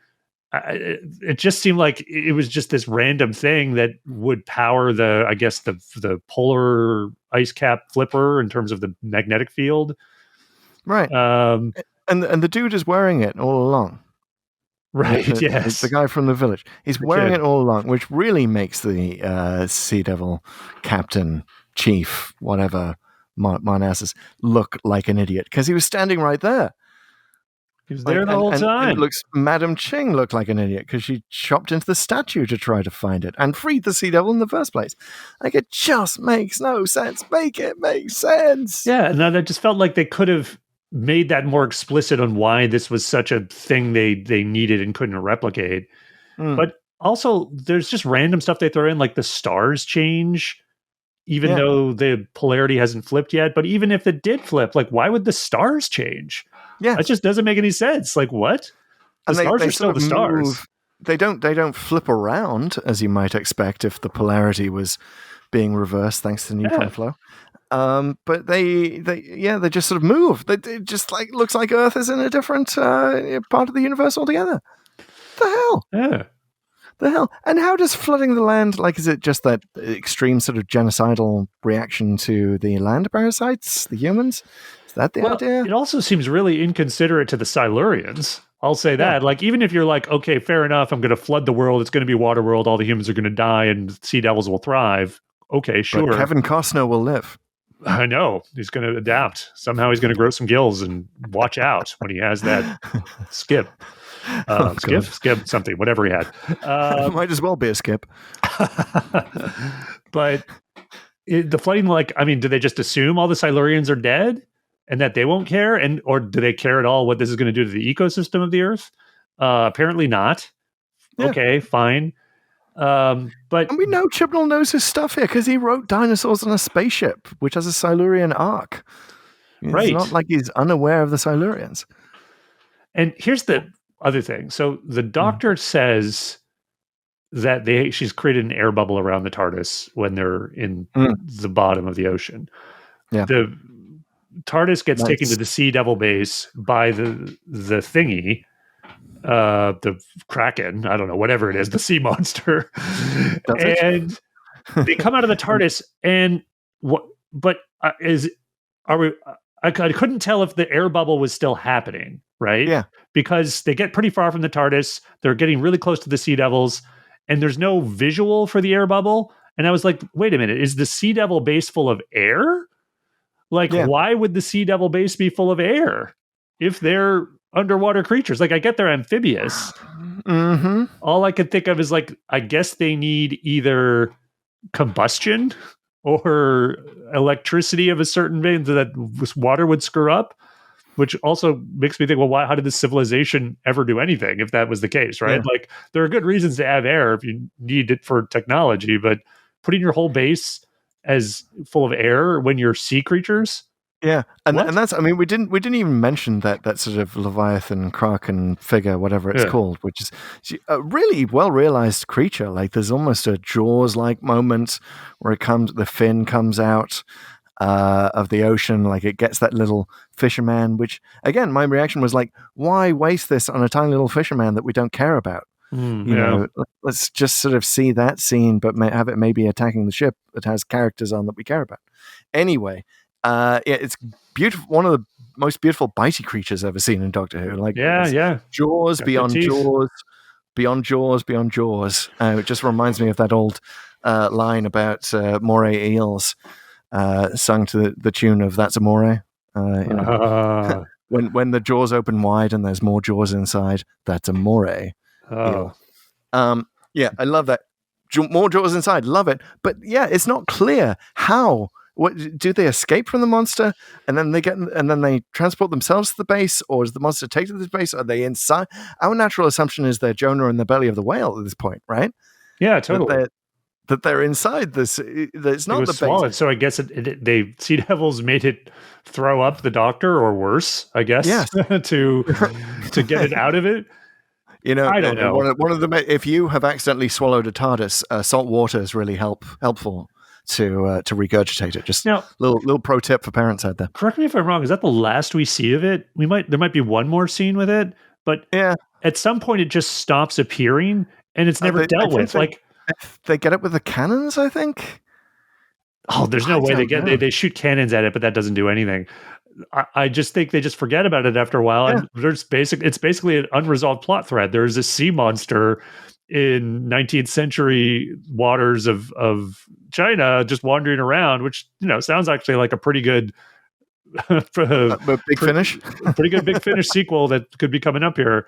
it just seemed like it was just this random thing that would power the polar ice cap flipper in terms of the magnetic field.
Right. And the dude is wearing it all along.
Right,
It's the guy from the village. He's wearing it all along, which really makes the Sea Devil captain, chief, whatever, Marnassus, look like an idiot, because he was standing right there.
He was there the whole time.
And it looks, Madam Ching looked like an idiot, because she chopped into the statue to try to find it, and freed the Sea Devil in the first place. Like, it just makes no sense. Make it make sense!
Yeah, and I just felt like they could have made that more explicit on why this was such a thing they needed and couldn't replicate. But also, there's just random stuff they throw in, like the stars change, even though the polarity hasn't flipped yet. But even if it did flip, like, why would the stars change? Yeah, that just doesn't make any sense. Like, what? The stars are still the stars.
They don't flip around as you might expect if the polarity was being reversed thanks to neutron flow. But they just sort of move. It just like looks like Earth is in a different part of the universe altogether. The hell?
Yeah.
The hell? And how does flooding the land, like, is it just that extreme sort of genocidal reaction to the land parasites, the humans? Is that the idea?
It also seems really inconsiderate to the Silurians. I'll say that. Like, even if you're like, okay, fair enough, I'm going to flood the world, it's going to be water world, all the humans are going to die, and Sea Devils will thrive. Okay, sure.
But Kevin Costner will live.
I know. He's going to adapt. Somehow he's going to grow some gills and watch out when he has that skip. Skip something, whatever he had.
Might as well be a skip.
But the flooding, like, I mean, do they just assume all the Silurians are dead and that they won't care? Or do they care at all what this is going to do to the ecosystem of the Earth? Apparently not. Yeah. Okay, fine. But
and we know Chibnall knows his stuff here because he wrote Dinosaurs on a Spaceship, which has a Silurian arc. It's not like he's unaware of the Silurians.
And here's the other thing. So the Doctor says that she's created an air bubble around the TARDIS when they're in the bottom of the ocean. Yeah. The TARDIS gets taken to the Sea Devil base by the thingy. The Kraken, I don't know, whatever it is, the sea monster. And they come out of the TARDIS, and what? But are we? I couldn't tell if the air bubble was still happening, right?
Yeah.
Because they get pretty far from the TARDIS. They're getting really close to the Sea Devils, and there's no visual for the air bubble. And I was like, wait a minute, is the Sea Devil base full of air? Like, why would the Sea Devil base be full of air if they're underwater creatures? Like, I get they're amphibious.
Mm-hmm.
All I could think of is, like, I guess they need either combustion or electricity of a certain vein that water would screw up, which also makes me think, well, how did this civilization ever do anything if that was the case, right?
Yeah.
Like, there are good reasons to have air if you need it for technology, but putting your whole base as full of air when you're sea creatures?
Yeah, and that's, I mean, we didn't even mention that sort of Leviathan Kraken figure, whatever it's called, which is a really well realized creature. Like, there's almost a Jaws-like moment where the fin comes out of the ocean, like it gets that little fisherman. Which, again, my reaction was like, why waste this on a tiny little fisherman that we don't care about? You know, let's just sort of see that scene, but have it maybe attacking the ship that has characters on that we care about. Anyway. It's beautiful. One of the most beautiful bitey creatures ever seen in Doctor Who. Like, Jaws beyond Jaws, beyond Jaws, beyond Jaws. It just reminds me of that old line about moray eels, sung to the tune of "That's a Moray." When the jaws open wide and there's more jaws inside, that's a moray. Eel. I love that. More jaws inside, love it. But it's not clear how. What do they escape from the monster, and then they transport themselves to the base, or does the monster take to the base? Are they inside? Our natural assumption is they're Jonah in the belly of the whale at this point, right?
Yeah, totally.
That they're inside this. It's not the
swallowed,
base.
so I guess they Sea Devils made it throw up the Doctor, or worse, I guess, to get it out of it.
You know,
I don't know.
One of the if you have accidentally swallowed a TARDIS, salt water is really helpful to regurgitate it. Just now, little pro tip for parents out there.
Correct me if I'm wrong. Is that the last we see of it? There might be one more scene with it, but at some point it just stops appearing and it's never dealt with.
They get it with the cannons, I think.
Oh, there's no way they shoot cannons at it, but that doesn't do anything. I just think they just forget about it after a while, and it's basically an unresolved plot thread. There's a sea monster in 19th century waters of China just wandering around, which sounds actually like a pretty good
Big Finish,
pretty good Big Finish sequel that could be coming up here.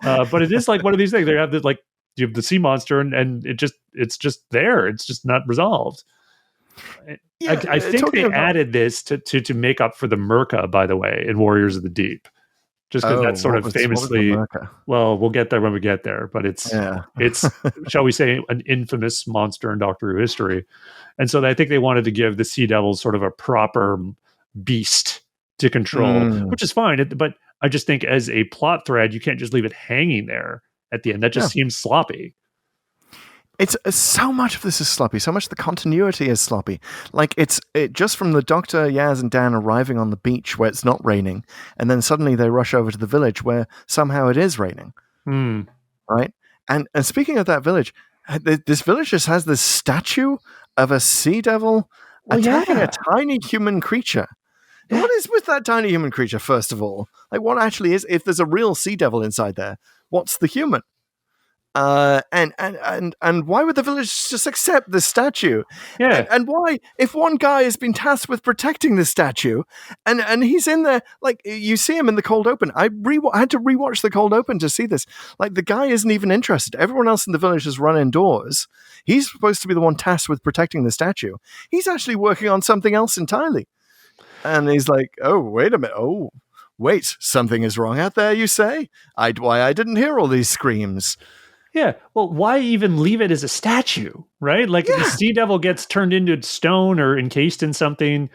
But it is like one of these things. They have you have the sea monster, and it's just there. It's just not resolved. I think they added this to make up for the Merca, by the way, in Warriors of the Deep. Just because that's sort of famously, well, we'll get there when we get there, but it's shall we say, an infamous monster in Doctor Who history. And so I think they wanted to give the Sea Devils sort of a proper beast to control, which is fine. But I just think as a plot thread, you can't just leave it hanging there at the end. That just seems sloppy.
It's so much of this is sloppy. So much of the continuity is sloppy. Like it just from the Doctor, Yaz, and Dan arriving on the beach where it's not raining, and then suddenly they rush over to the village where somehow it is raining. Right? And speaking of that village, this village just has this statue of a sea devil attacking a tiny human creature. What is with that tiny human creature? First of all, like what actually is? If there's a real sea devil inside there, what's the human? And why would the village just accept this statue? And why, if one guy has been tasked with protecting the statue, and he's in there, like you see him in the cold open. I had to rewatch the cold open to see this. Like the guy isn't even interested. Everyone else in the village has run indoors. He's supposed to be the one tasked with protecting the statue. He's actually working on something else entirely. And he's like, oh, wait a minute. Oh, wait, something is wrong out there, you say? Why I didn't hear all these screams.
Yeah, well, why even leave it as a statue, right? Like the Sea Devil gets turned into stone or encased in something,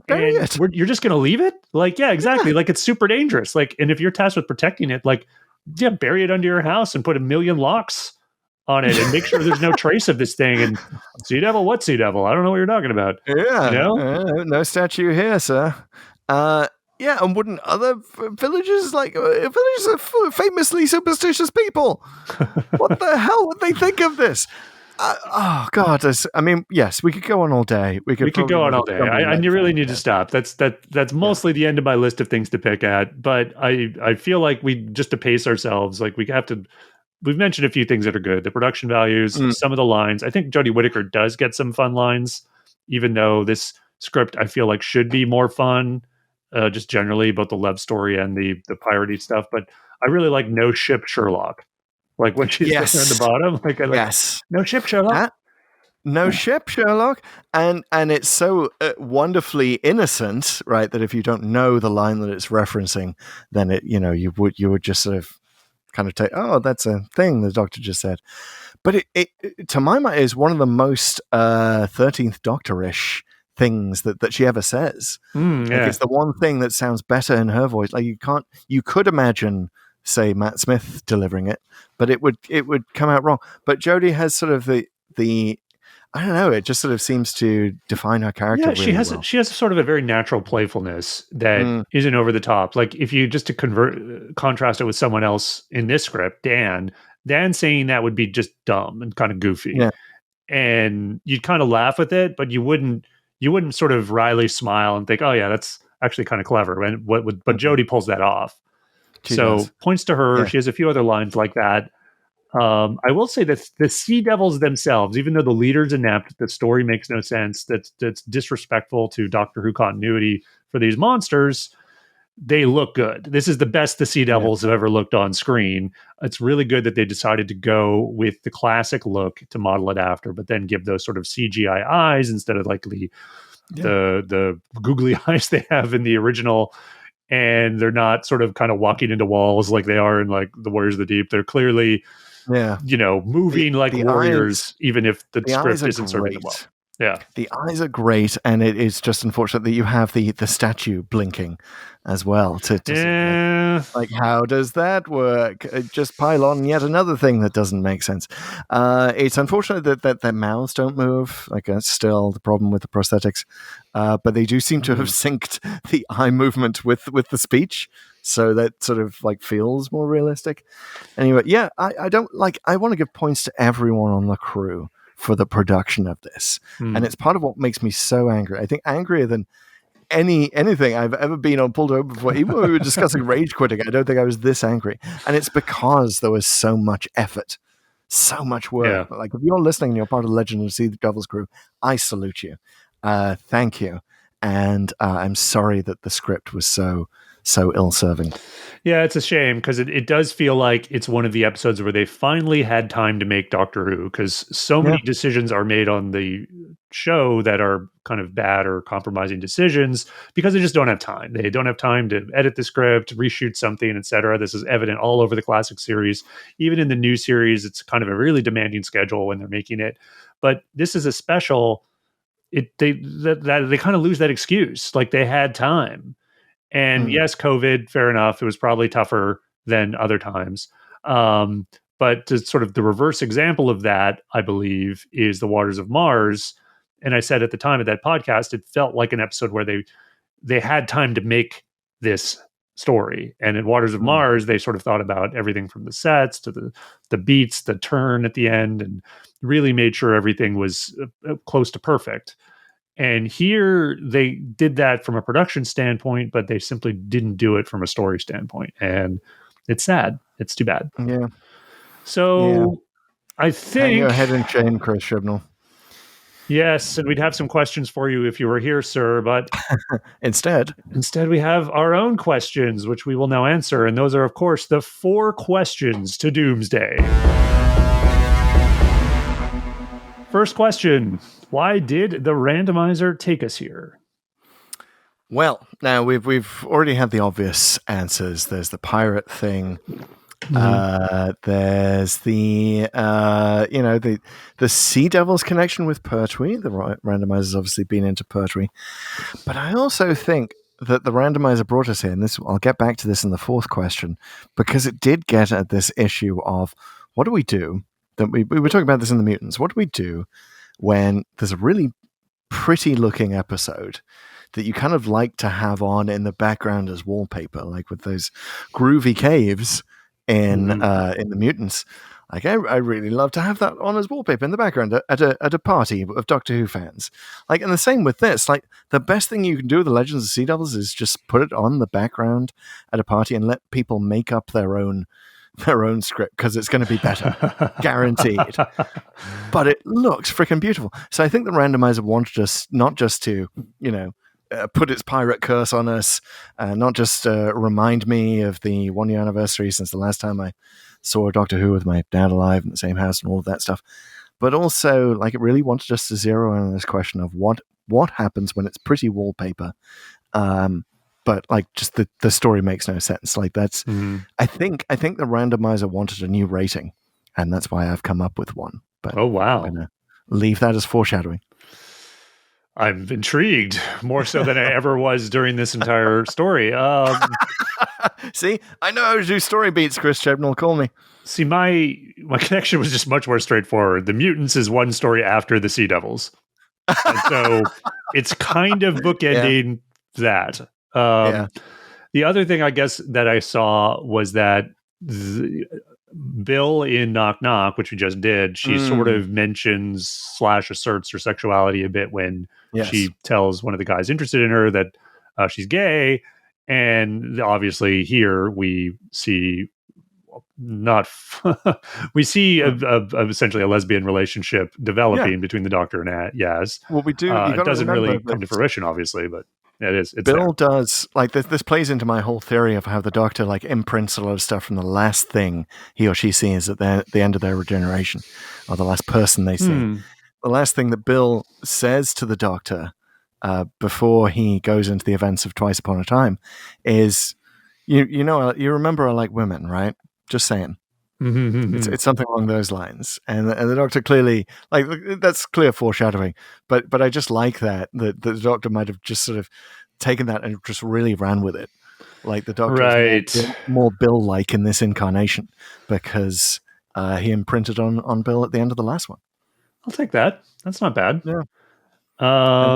and you're just going to leave it? Like, yeah, exactly. Like it's super dangerous. Like, and if you're tasked with protecting it, like, bury it under your house and put 1,000,000 locks on it and make sure there's no trace of this thing. And Sea Devil, what Sea Devil? I don't know what you're talking about.
Yeah, no statue here, sir. Yeah, and wouldn't other villages, villages are famously superstitious people. What the hell would they think of this? Oh God! I mean, yes, we could go on all day. We could
go on all day. I really need to stop. That's mostly the end of my list of things to pick at. But I feel like we just to pace ourselves, like we have to. We've mentioned a few things that are good. The production values, some of the lines. I think Jodie Whittaker does get some fun lines, even though this script I feel like should be more fun, just generally, both the love story and the piratey stuff. But I really like No Ship Sherlock. Like when she's there at the bottom, like No ship, Sherlock.
No ship, Sherlock, and it's so wonderfully innocent, right? That if you don't know the line that it's referencing, then you would just sort of kind of take, oh, that's a thing the Doctor just said. But it to my mind is one of the most 13th Doctor-ish things that she ever says. Like it's the one thing that sounds better in her voice. Like you could imagine, say, Matt Smith delivering it, but it would come out wrong. But Jodie has sort of the I don't know, it just sort of seems to define her character.
Yeah, she has sort of a very natural playfulness that isn't over the top. Like if you just to contrast it with someone else in this script, Dan saying that would be just dumb and kind of goofy.
Yeah.
And you'd kind of laugh with it, but you wouldn't sort of wryly smile and think, oh yeah, that's actually kind of clever. And but Jodie pulls that off.
She
so
does.
Points to her.
Yeah.
She has a few other lines like that. I will say that the Sea Devils themselves, even though the leader's inept, the story makes no sense, that's disrespectful to Doctor Who continuity for these monsters, they look good. This is the best the Sea Devils have ever looked on screen. It's really good that they decided to go with the classic look to model it after, but then give those sort of CGI eyes instead of like the googly eyes they have in the original. And they're not sort of kind of walking into walls like they are in like the Warriors of the Deep. They're clearly, moving like warriors, even if the script isn't serving them well. Yeah.
The eyes are great, and it is just unfortunate that you have the statue blinking as well. Like, how does that work? Just pile on yet another thing that doesn't make sense. It's unfortunate that their mouths don't move. Like, that's still the problem with the prosthetics. But they do seem to have synced the eye movement with the speech, so that sort of like feels more realistic. Anyway, yeah, I don't like. I want to give points to everyone on the crew for the production of this, and it's part of what makes me so angry. I think angrier than anything I've ever been on Pulled Over before. Even when we were discussing rage quitting, I don't think I was this angry, and it's because there was so much effort, so much work. Yeah. Like if you're listening and you're part of the Legend of the Sea Devils crew, I salute you. Thank you, and I'm sorry that the script was so ill-serving.
Yeah, it's a shame because it does feel like it's one of the episodes where they finally had time to make Doctor Who, because so many decisions are made on the show that are kind of bad or compromising decisions because they just don't have time. They don't have time to edit the script, reshoot something, etc. This is evident all over the classic series. Even in the new series, it's kind of a really demanding schedule when they're making it. But this is a special. They kind of lose that excuse. Like they had time. And yes, COVID, fair enough. It was probably tougher than other times. But to sort of the reverse example of that, I believe, is The Waters of Mars. And I said at the time of that podcast, it felt like an episode where they had time to make this story. And in Waters of Mars, they sort of thought about everything from the sets to the beats, the turn at the end, and really made sure everything was close to perfect. And here they did that from a production standpoint, but they simply didn't do it from a story standpoint. And it's sad. It's too bad.
Yeah.
So I think...
Hang your head in shame, Chris Chibnall.
Yes, and we'd have some questions for you if you were here, sir, but...
Instead
we have our own questions, which we will now answer. And those are, of course, the 4 questions to Doomsday. First question, why did the randomizer take us here?
Well, now we've already had the obvious answers. There's the pirate thing. There's the the Sea Devils connection with Pertwee. The randomizer's obviously been into Pertwee. But I also think that the randomizer brought us here, and I'll get back to this in the 4th question, because it did get at this issue of what do we do? That we were talking about this in the Mutants. What do we do when there's a really pretty looking episode that you kind of like to have on in the background as wallpaper, like with those groovy caves in the Mutants? Like I really love to have that on as wallpaper in the background at a party of Doctor Who fans. Like, and the same with this. Like, the best thing you can do with the Legends of Sea Devils is just put it on the background at a party and let people make up their own script, because it's going to be better, guaranteed. But it looks freaking beautiful. So I think the randomizer wanted us not just to, put its pirate curse on us, not just remind me of the 1 year anniversary since the last time I saw Doctor Who with my dad alive in the same house and all of that stuff, but also like it really wanted us to zero in on this question of what happens when it's pretty wallpaper. But like just the story makes no sense. Like that's I think the randomizer wanted a new rating, and that's why I've come up with one. But
oh wow,
I'm gonna leave that as foreshadowing.
I'm intrigued more so than I ever was during this entire story.
See, I know how to do story beats, Chris Chibnall. Call me.
See, my connection was just much more straightforward. The Mutants is one story after the Sea Devils. And so it's kind of bookending that. The other thing I guess that I saw was that Bill in Knock Knock, which we just did, she sort of mentions / asserts her sexuality a bit when she tells one of the guys interested in her that she's gay. And obviously here we see essentially a lesbian relationship developing between the Doctor and Yaz.
Well, we do.
It doesn't really come to fruition, obviously, but it's
Bill
there.
does like this plays into my whole theory of how the Doctor like imprints a lot of stuff from the last thing he or she sees at the end of their regeneration, or the last person they see. The last thing that Bill says to the Doctor before he goes into the events of Twice Upon a Time is, you remember I like women, right? Just saying. It's something along those lines, and the Doctor clearly like that's clear foreshadowing. But I just like that the Doctor might have just sort of taken that and just really ran with it. Like the Doctor is more Bill-like in this incarnation because he imprinted on Bill at the end of the last one.
I'll take that. That's not bad.
Yeah.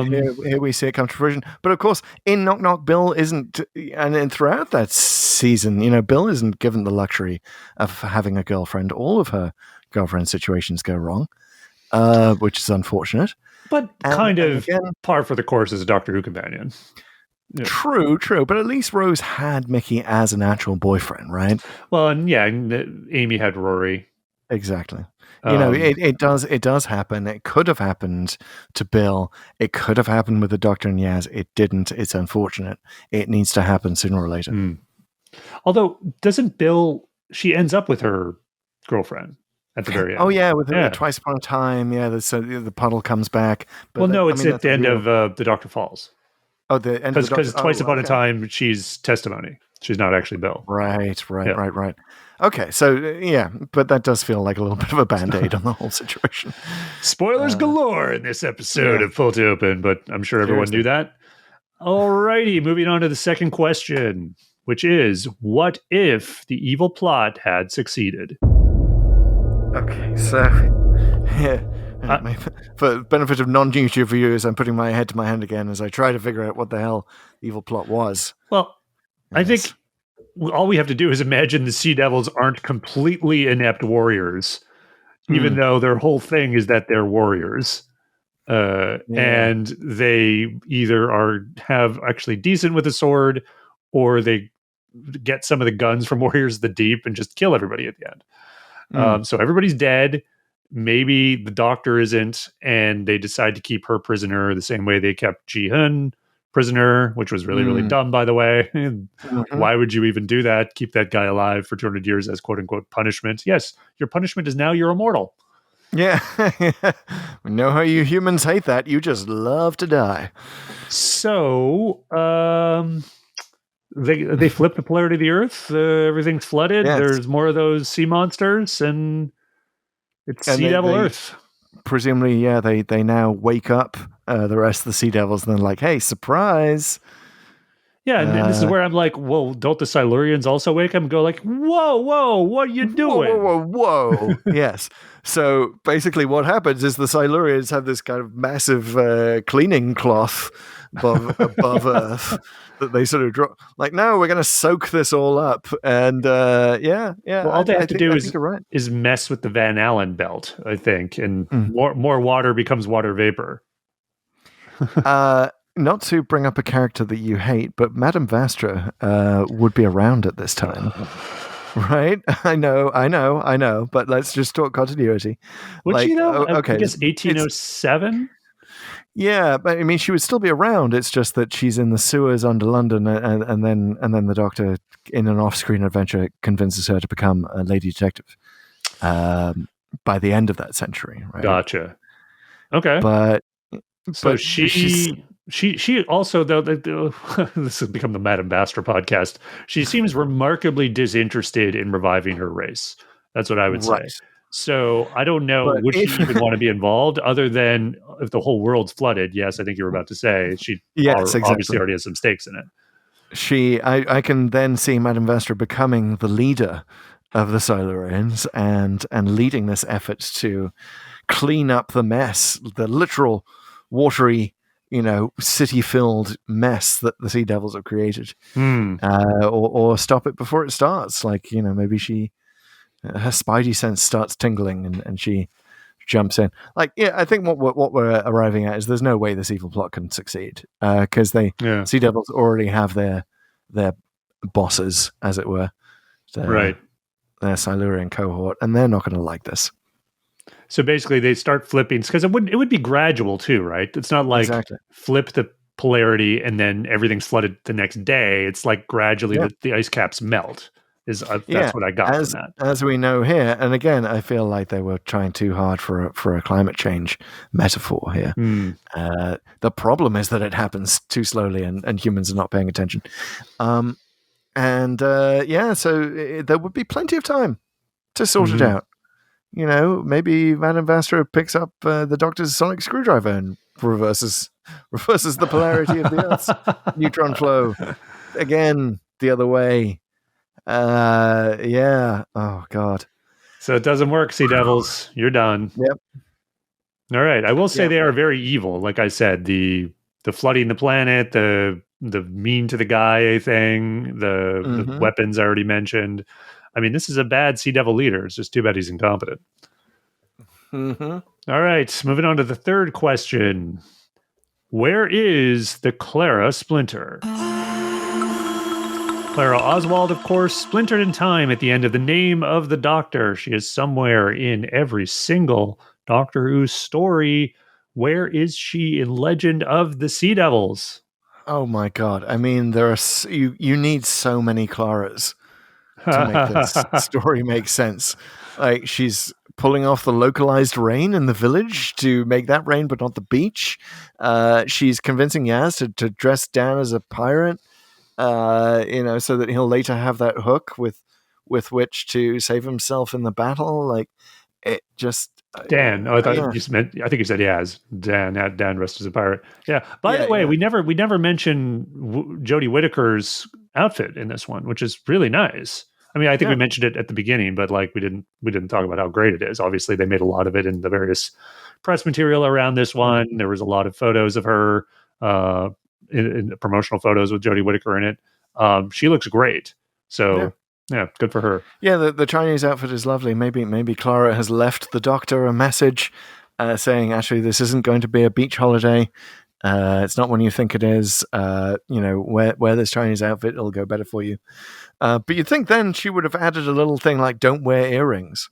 Here we see it come to fruition. But of course, in Knock Knock, Bill isn't, and throughout that season, Bill isn't given the luxury of having a girlfriend. All of her girlfriend situations go wrong, which is unfortunate.
But again, par for the course as a Doctor Who companion. Yeah.
True. But at least Rose had Mickey as an actual boyfriend, right?
Well, and Amy had Rory.
Exactly. It does happen. It could have happened to Bill. It could have happened with the Doctor and Yaz. It didn't. It's unfortunate. It needs to happen sooner or later.
Although, doesn't Bill, she ends up with her girlfriend at the very end.
Oh, yeah, with Twice Upon a Time. Yeah, the puddle comes back.
But it's at the end of The Doctor Falls.
Oh, the end
because Twice Upon a Time, she's testimony. She's not actually Bill.
Right. Okay, so but that does feel like a little bit of a band-aid on the whole situation.
Spoilers galore in this episode of Full to Open, but I'm sure everyone knew that. Alrighty, moving on to the second question, which is, what if the evil plot had succeeded?
Okay, so for the benefit of non-YouTube viewers, I'm putting my head to my hand again as I try to figure out what the hell the evil plot was.
Well, I think all we have to do is imagine the Sea Devils aren't completely inept warriors, even though their whole thing is that they're warriors. And they either have actually decent with a sword, or they get some of the guns from Warriors of the Deep and just kill everybody at the end. So everybody's dead. Maybe the Doctor isn't, and they decide to keep her prisoner the same way they kept Ji-hun prisoner, which was really, really dumb, by the way. Why would you even do that? Keep that guy alive for 200 years as quote unquote punishment. Yes, your punishment is now you're immortal.
Yeah. We know how you humans hate that. You just love to die.
So, they flip the polarity of the Earth. Everything's flooded.
Yes.
There's more of those sea monsters, and it's Sea Devil Earth.
Presumably, they now wake up the rest of the Sea Devils, and they're like, hey, surprise.
Yeah, and this is where I'm like, well, don't the Silurians also wake up and go like, whoa, what are you doing?
Whoa. Yes. So basically what happens is the Silurians have this kind of massive cleaning cloth above Earth that they sort of drop. Like, no, we're going to soak this all up. And yeah.
Well, all they have to do
right.
is mess with the Van Allen belt, I think, and more water becomes water vapor.
Not to bring up a character that you hate, but Madame Vastra would be around at this time. Right? I know. But let's just talk continuity.
Would she though?
Okay.
I guess 1807?
Yeah, but I mean, she would still be around. It's just that she's in the sewers under London, and then the Doctor, in an off-screen adventure, convinces her to become a lady detective by the end of that century. Right?
Gotcha. Okay.
But
she also, though, this has become the Madame Vastra podcast. She seems remarkably disinterested in reviving her race. That's what I would say. So I don't know, would she even want to be involved other than if the whole world's flooded? Yes, I think you were about to say she obviously already has some stakes in it.
I can then see Madame Vastra becoming the leader of the Silurians and leading this effort to clean up the mess, the literal watery, city-filled mess that the Sea Devils have created, or stop it before it starts. Like, maybe her spidey sense starts tingling and she jumps in. Like, yeah, I think what we're arriving at is there's no way this evil plot can succeed because Sea Devils already have their bosses, as it were, their Silurian cohort, and they're not going to like this.
So basically, they start flipping because it would be gradual too, right? It's not like flip the polarity and then everything's flooded the next day. It's like gradually the ice caps melt. That's what I got from that.
As we know here, and again, I feel like they were trying too hard for a climate change metaphor here. The problem is that it happens too slowly, and humans are not paying attention. So there would be plenty of time to sort it out. Maybe Madame Vastra picks up the Doctor's sonic screwdriver and reverses the polarity of the Earth's neutron flow again the other way. Oh God.
So it doesn't work, Sea Devils. You're done.
Yep.
All right. I will say they are very evil. Like I said, the flooding the planet, the mean to the guy thing, the weapons I already mentioned. I mean, this is a bad Sea Devil leader. It's just too bad he's incompetent. All right. Moving on to the third question. Where is the Clara Splinter? Clara Oswald, of course, splintered in time at the end of The Name of the Doctor. She is somewhere in every single Doctor Who story. Where is she in Legend of the Sea Devils?
Oh my God. I mean, there are you need so many Claras to make this story make sense. Like, she's pulling off the localized rain in the village to make that rain, but not the beach. She's convincing Yaz to dress Dan as a pirate. So that he'll later have that hook with which to save himself in the battle. Like, it just
Dan. I thought you meant. I think you said Yaz. Dan dressed as a pirate. Yeah. By the way, we never mentioned Jodie Whittaker's outfit in this one, which is really nice. I mean, I think we mentioned it at the beginning, but like we didn't talk about how great it is. Obviously, they made a lot of it in the various press material around this one. There was a lot of photos of her. In promotional photos with Jodie Whittaker in it. She looks great. So yeah, good for her. Yeah,
the Chinese outfit is lovely. Maybe Clara has left the Doctor a message saying, actually, this isn't going to be a beach holiday. It's not when you think it is. Wear this Chinese outfit, it'll go better for you. But you'd think then she would have added a little thing like, don't wear earrings.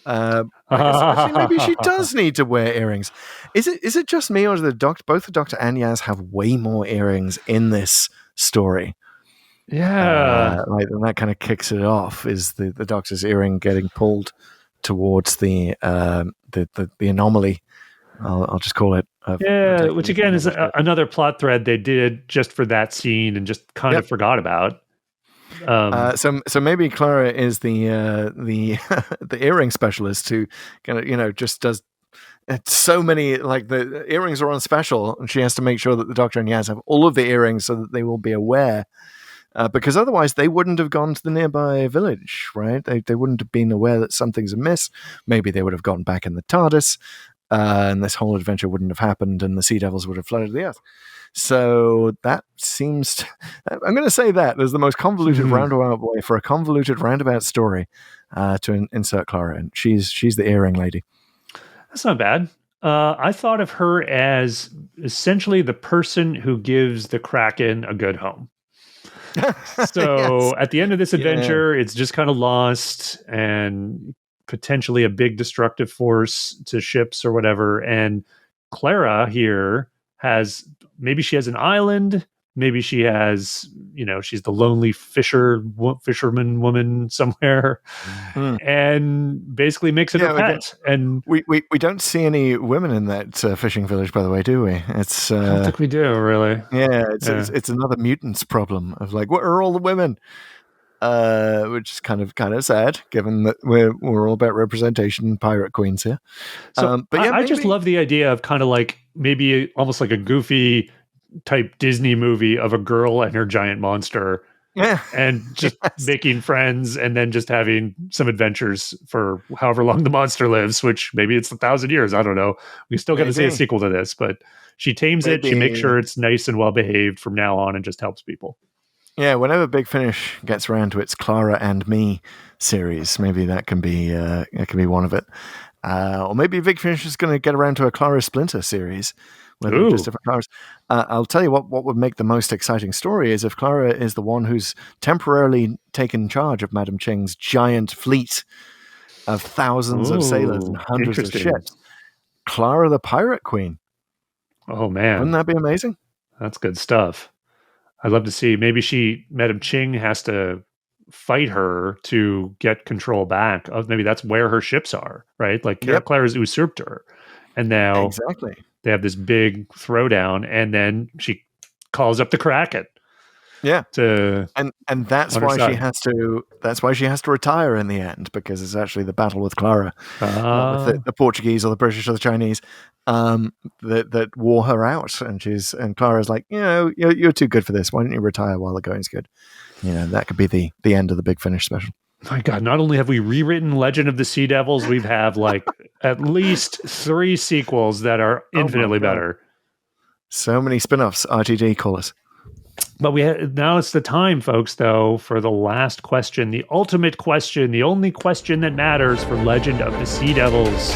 Actually, maybe she does need to wear earrings. Is it just me, or does both the Doctor and Yaz have way more earrings in this story?
Yeah,
and that kind of kicks it off. Is the Doctor's earring getting pulled towards the anomaly? I'll just call it.
Which again is another plot thread they did just for that scene and just kind of forgot about.
So maybe Clara is the the earring specialist who kind of just does it's so many, like the earrings are on special, and she has to make sure that the Doctor and Yaz have all of the earrings so that they will be aware. Because otherwise they wouldn't have gone to the nearby village, right? They wouldn't have been aware that something's amiss. Maybe they would have gotten back in the TARDIS, and this whole adventure wouldn't have happened, and the Sea Devils would have flooded the Earth. So that seems... I'm going to say that as the most convoluted roundabout way for a convoluted roundabout story to insert Clara in. She's the earring lady.
That's not bad. I thought of her as essentially the person who gives the Kraken a good home. So
Yes.
at the end of this adventure, it's just kind of lost and potentially a big destructive force to ships or whatever. And Clara here maybe she has an island. Maybe she has, she's the lonely fisherman woman somewhere, and basically makes it her pet. And
we don't see any women in that fishing village, by the way, do we? It's
I don't think we do, really.
Yeah, it's another mutants problem of like, where are all the women? Which is kind of sad, given that we're all about representation, pirate queens here.
So, but I just love the idea of kind of like maybe almost like a goofy type Disney movie of a girl and her giant monster, and just making friends, and then just having some adventures for however long the monster lives, which maybe it's 1,000 years. I don't know. We still got to see a sequel to this, but she tames it. She makes sure it's nice and well behaved from now on, and just helps people.
Yeah, whenever Big Finish gets around to its Clara and Me series, maybe that can be one of it. Or maybe Big Finish is going to get around to a Clara Splinter series, where they're just different Claras. I'll tell you what would make the most exciting story is if Clara is the one who's temporarily taken charge of Madame Ching's giant fleet of thousands of sailors and hundreds of ships. Clara the Pirate Queen.
Oh, man.
Wouldn't that be amazing?
That's good stuff. I'd love to see. Maybe Madame Ching has to fight her to get control back. Maybe that's where her ships are, right? Like Clara's usurped her. And now they have this big throwdown, and then she calls up the Kraken.
Yeah.
And
that's why she has to retire in the end, because it's actually the battle with Clara, not with the Portuguese or the British or the Chinese, that wore her out, and Clara's like, you're too good for this. Why don't you retire while the going's good? That could be the end of the Big Finish special.
My God, not only have we rewritten Legend of the Sea Devils, we have like at least 3 sequels that are infinitely better.
So many spin-offs, RTD, call us.
But now it's the time, folks, though, for the last question, the ultimate question, the only question that matters for Legend of the Sea Devils.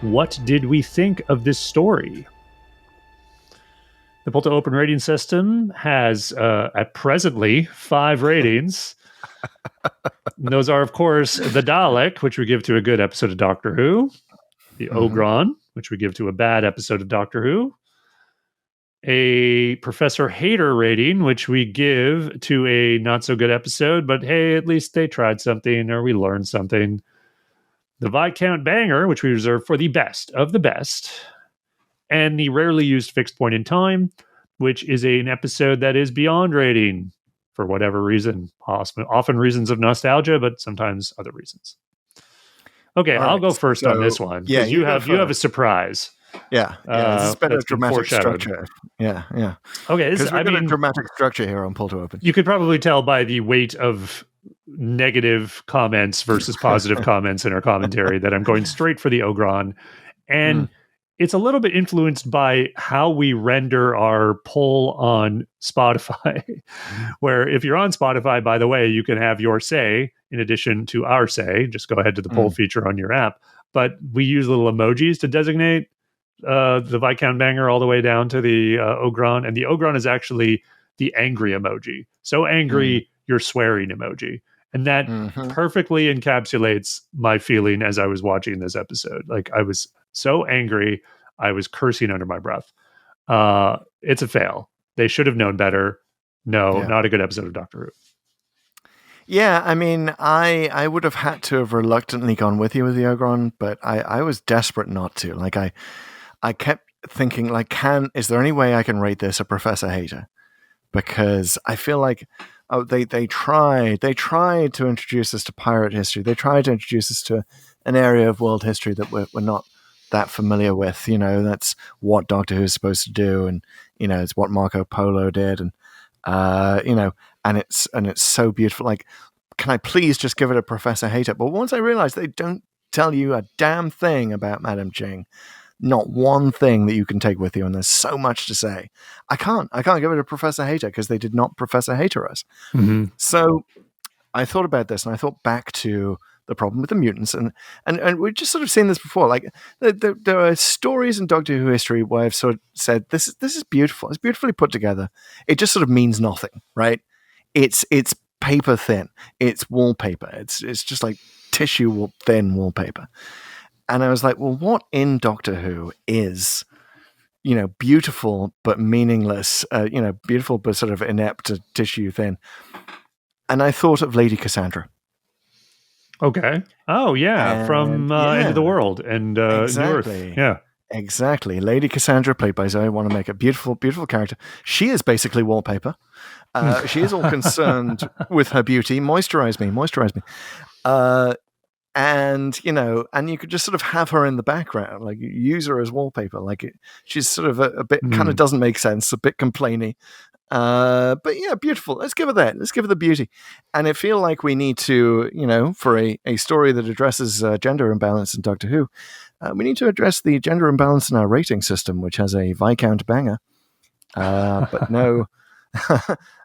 What did we think of this story? The Polto Open rating system has, at presently, 5 ratings. And those are, of course, the Dalek, which we give to a good episode of Doctor Who, the Ogron, which we give to a bad episode of Doctor Who, a Professor Hater rating, which we give to a not so good episode, but hey, at least they tried something or we learned something. The Viscount Banger, which we reserve for the best of the best, and the rarely used Fixed Point in Time, which is an episode that is beyond rating for whatever reason, often reasons of nostalgia, but sometimes other reasons. Okay, I'll go first on this one.
Yeah,
you have a surprise.
Yeah, this is better dramatic structure. Yeah.
Okay,
because we've got a dramatic structure here on Pull to Open.
You could probably tell by the weight of negative comments versus positive comments in our commentary that I'm going straight for the Ogron, and it's a little bit influenced by how we render our poll on Spotify. Where if you're on Spotify, by the way, you can have your say in addition to our say. Just go ahead to the poll feature on your app, but we use little emojis to designate the Viscount Banger all the way down to the Ogron, and the Ogron is actually the angry emoji. So angry, you're swearing emoji. And that perfectly encapsulates my feeling as I was watching this episode. Like, I was so angry, I was cursing under my breath. It's a fail. They should have known better. No, not a good episode of Doctor Who.
Yeah, I mean, I would have had to have reluctantly gone with you with the Ogron, but I was desperate not to. Like, I kept thinking, like, is there any way I can rate this a Professor Hater? Because I feel like they tried to introduce us to pirate history. They tried to introduce us to an area of world history that we're not that familiar with. That's what Doctor Who is supposed to do, and it's what Marco Polo did, and and it's so beautiful. Like, can I please just give it a Professor Hater? But once I realized they don't tell you a damn thing about Madame Ching, not one thing that you can take with you, and there's so much to say. I can't give it a Professor Hater because they did not Professor Hater us.
Mm-hmm.
So I thought about this, and I thought back to the problem with the mutants, and we've just sort of seen this before. Like there are stories in Doctor Who history where I've sort of said this is beautiful. It's beautifully put together. It just sort of means nothing, right? It's paper thin. It's wallpaper. It's just like tissue thin wallpaper. And I was like, well, what in Doctor Who is beautiful but meaningless? Beautiful but sort of inept, tissue thin. And I thought of Lady Cassandra.
Okay. Oh, yeah. From End of the World and
exactly.
New Earth. Yeah.
Exactly. Lady Cassandra, played by Zoe Wanamaker. Beautiful, beautiful character. She is basically wallpaper. She is all concerned with her beauty. Moisturize me. And you could just sort of have her in the background, like use her as wallpaper. Like she's sort of a bit kind of doesn't make sense, a bit complainy. But yeah, beautiful. Let's give her that. Let's give her the beauty. And I feel like we need to, for a story that addresses gender imbalance in Doctor Who, we need to address the gender imbalance in our rating system, which has a Viscount banger, but no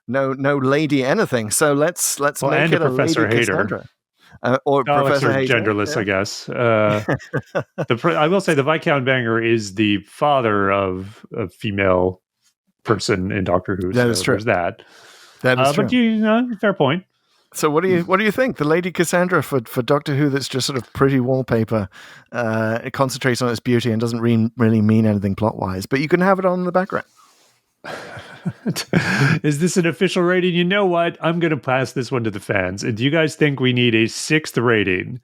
lady anything. So let's make it a
Professor
Lady
Hater.
Cassandra. Or Professor Hater.
Genderless, I guess. I will say the Viscount Banger is the father of a female person in Doctor Who.
That is true.
There's that.
That is true.
But fair point.
So what do you think? The Lady Cassandra for Doctor Who that's just sort of pretty wallpaper. It concentrates on its beauty and doesn't really mean anything plot wise, but you can have it on in the background.
Is this an official rating? You know what? I'm going to pass this one to the fans. Do you guys think we need a 6th rating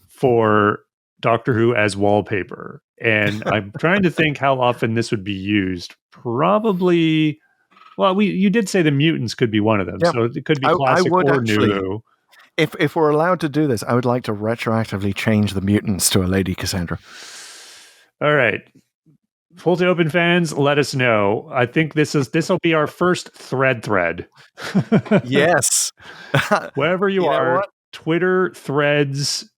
for Doctor Who as wallpaper? And I'm trying to think how often this would be used. Probably. Well, you did say the mutants could be one of them, so it could be classic or new.
If we're allowed to do this, I would like to retroactively change the mutants to a Lady Cassandra.
All right. Full to Open fans, let us know. I think this will be our first thread.
Yes.
Wherever you are, Twitter, Threads,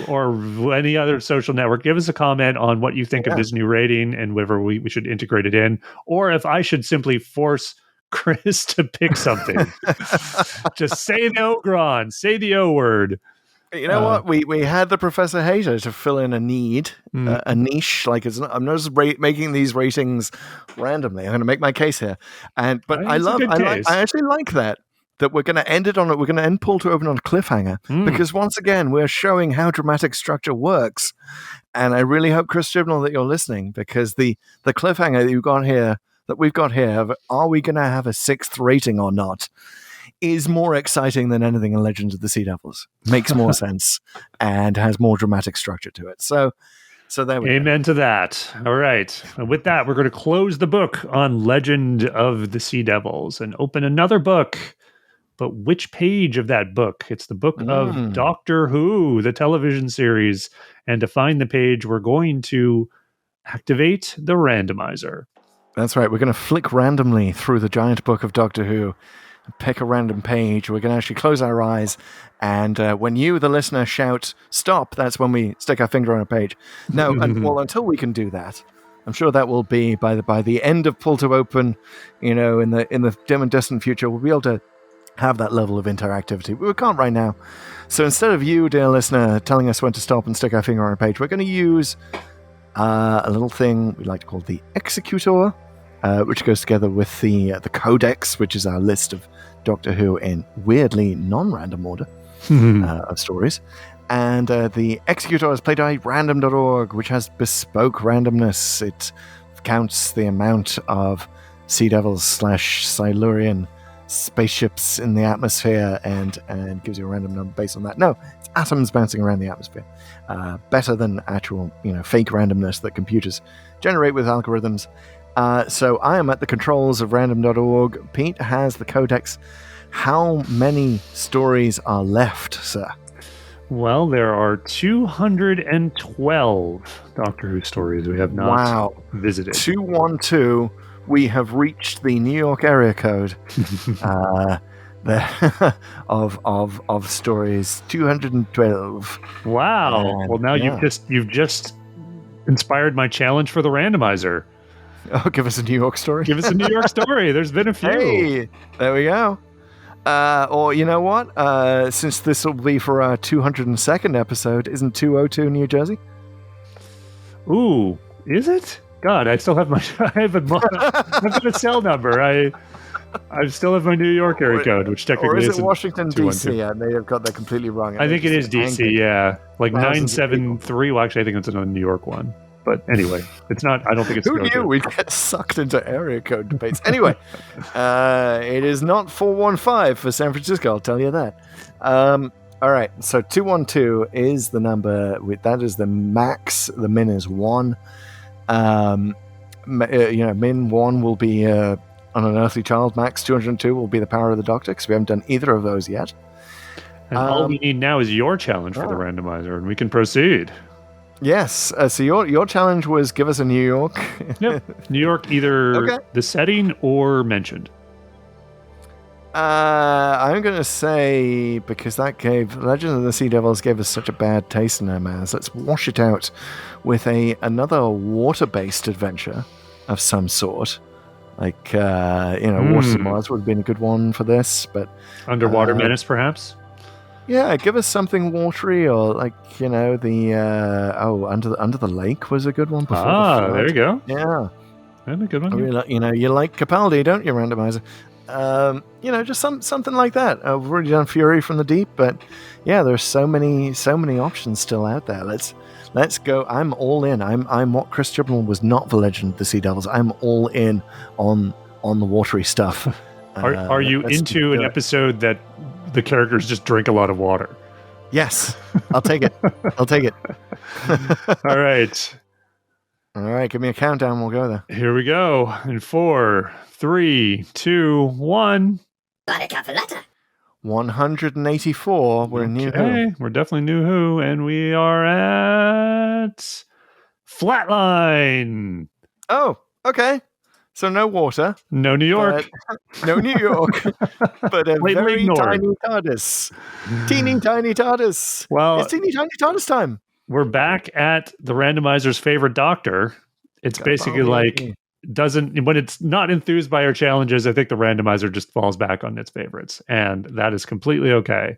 or any other social network, give us a comment on what you think of this new rating and whether we should integrate it in, or if I should simply force Chris to pick something. Just say the Ogron, say the O word.
You know what? We had the Professor Hater to fill in a need, a niche. Like I'm not just making these ratings randomly. I'm going to make my case here, but I actually like that we're going to end it on it. We're going to end Pull to Open on a cliffhanger because once again we're showing how dramatic structure works, and I really hope, Chris Chibnall, that you're listening, because the cliffhanger that we've got here of are we going to have a 6th rating or not is more exciting than anything in Legends of the Sea Devils. Makes more sense and has more dramatic structure to it. So there we go.
Amen to that. All right. And with that, we're going to close the book on Legend of the Sea Devils and open another book. But which page of that book? It's the book of Doctor Who, the television series. And to find the page, we're going to activate the randomizer.
That's right. We're going to flick randomly through the giant book of Doctor Who, pick a random page. We're going to actually close our eyes, and when you, the listener, shout "stop," that's when we stick our finger on a page. No, until we can do that, I'm sure that will be by the end of Pull to Open. In the dim and distant future, we'll be able to have that level of interactivity. We can't right now. So instead of you, dear listener, telling us when to stop and stick our finger on a page, we're going to use a little thing we like to call the executor. Which goes together with the Codex, which is our list of Doctor Who in weirdly non-random order of stories. And the Executor is played by random.org, which has bespoke randomness. It counts the amount of Sea Devils / Silurian spaceships in the atmosphere and gives you a random number based on that. No, it's atoms bouncing around the atmosphere. Better than actual, fake randomness that computers generate with algorithms. So I am at the controls of random.org. Pete has the codex. How many stories are left, sir?
Well, there are 212 Doctor Who stories we have not visited.
212. We have reached the New York area code of stories. 212.
Wow. Well, now you've just inspired my challenge for the randomizer.
Oh, give us a New York story.
Give us a New York story. There's been a few.
Hey, there we go. Or you know what? Since this will be for our 202nd episode, isn't 202 New Jersey?
Ooh, is it? God, I still have my. I've got a cell number. I still have my New York area code, which technically
or is it
isn't
Washington D.C.? Yeah, they have got that completely wrong.
I think it is D.C. Yeah, like 973. Well, actually, I think it's a New York one. But anyway, it's not. I don't think it's.
Who knew we'd get sucked into area code debates? Anyway, it is not 415 for San Francisco. I'll tell you that. All right, so 212 is the number. That is the max. The min is 1. Min 1 will be on an Earthly Child. Max 202 will be the Power of the Doctor, because we haven't done either of those yet.
And all we need now is your challenge for the randomizer, and we can proceed.
Yes. So your challenge was give us a New York.
Yep. New York, either the setting or mentioned.
I'm going to say, because that gave Legend of the Sea Devils gave us such a bad taste in our mouths, let's wash it out with another water-based adventure of some sort. Like, Waters of Mars would have been a good one for this, but
Underwater Menace, perhaps?
Yeah, give us something watery, or like Under the Lake was a good one. Before
there you go.
Yeah,
that'd be a good one.
You like Capaldi, don't you, randomizer? Just something like that. We've already done Fury from the Deep, but yeah, there's so many options still out there. Let's go. I'm all in. I'm what Chris Chibnall was not for Legend of the Sea Devils. I'm all in on the watery stuff.
Are you into an episode that the characters just drink a lot of water?
Yes, I'll take it. I'll take it.
All right.
All right, give me a countdown. We'll go there.
Here we go. In 4, 3, 2, 1.
184. We're in New Who.
We're definitely New Who, and we are at Flatline.
Oh, okay. So no water.
No New York.
No New York. But a very tiny TARDIS. Teeny tiny TARDIS.
Well,
it's teeny tiny TARDIS time.
We're back at the randomizer's favorite Doctor. It's basically when it's not enthused by our challenges, I think the randomizer just falls back on its favorites. And that is completely okay.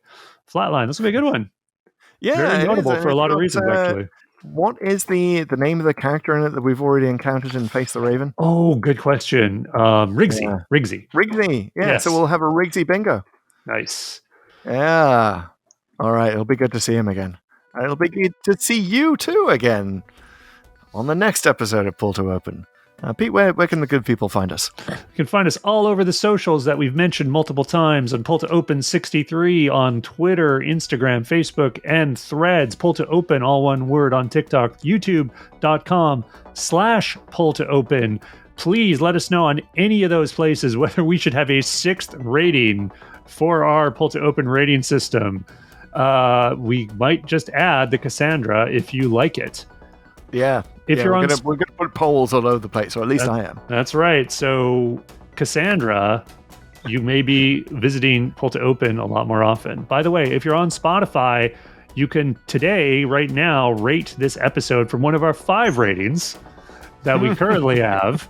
Flatline, this will be a good one.
Yeah.
Very notable for a lot of reasons, actually.
What is the name of the character in it that we've already encountered in Face the Raven?
Oh, good question. Riggsy.
Yeah.
Riggsy.
Yeah, yes. So we'll have a Riggsy bingo.
Nice.
Yeah. All right. It'll be good to see him again. It'll be good to see you too again on the next episode of Pull to Open. Pete, where can the good people find us?
You can find us all over the socials that we've mentioned multiple times on Pull to Open 63 on Twitter, Instagram, Facebook, and Threads. Pull to Open, all one word, on TikTok, youtube.com/Pull to Open. Please let us know on any of those places whether we should have a 6th rating for our Pull to Open rating system. We might just add the Cassandra if you like it.
Yeah. We're gonna put polls all over the place, or at least I am. That's
right. So Cassandra, you may be visiting Pull to Open a lot more often. By the way, if you're on Spotify, you can today, right now, rate this episode from one of our 5 ratings that we currently have.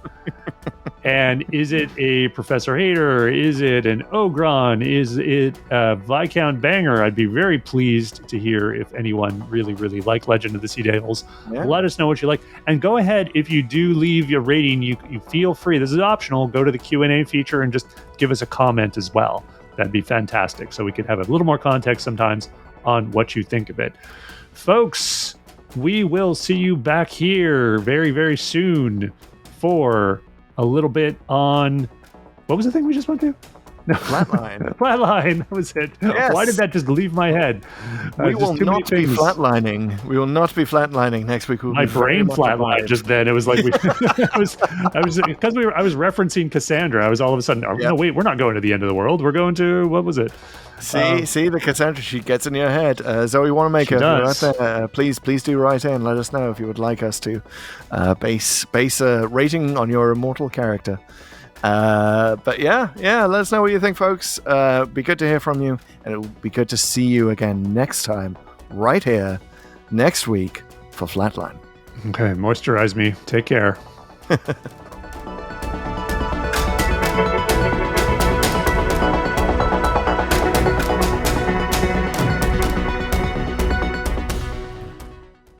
And is it a Professor Hater? Is it an Ogron? Is it a Viscount Banger? I'd be very pleased to hear if anyone really, really liked Legend of the Sea Devils. Yeah. Let us know what you like. And go ahead, if you do leave your rating, you feel free. This is optional. Go to the Q&A feature and just give us a comment as well. That'd be fantastic. So we could have a little more context sometimes on what you think of it. Folks, we will see you back here very, very soon for a little bit on... What was the thing we just went to?
Flatline.
Flatline. That was it.
Yes.
Why did that just leave my head?
We will
just too many
not be
things.
flatlining. We will not be flatlining next week. We'll
My
be very
brain
much
flatlined
alive.
just then. It was like I was referencing Cassandra. I was all of a sudden, no, wait, we're not going to the end of the world. We're going to, what was it?
See, the Cassandra sheet gets in your head. Zoe Wanamaker,
She does.
right there. Please do write in. Let us know if you would like us to base a rating on your immortal character. But yeah, let us know what you think, folks. Be good to hear from you, and it will be good to see you again next time, right here, next week for Flatline.
Okay, moisturize me. Take care.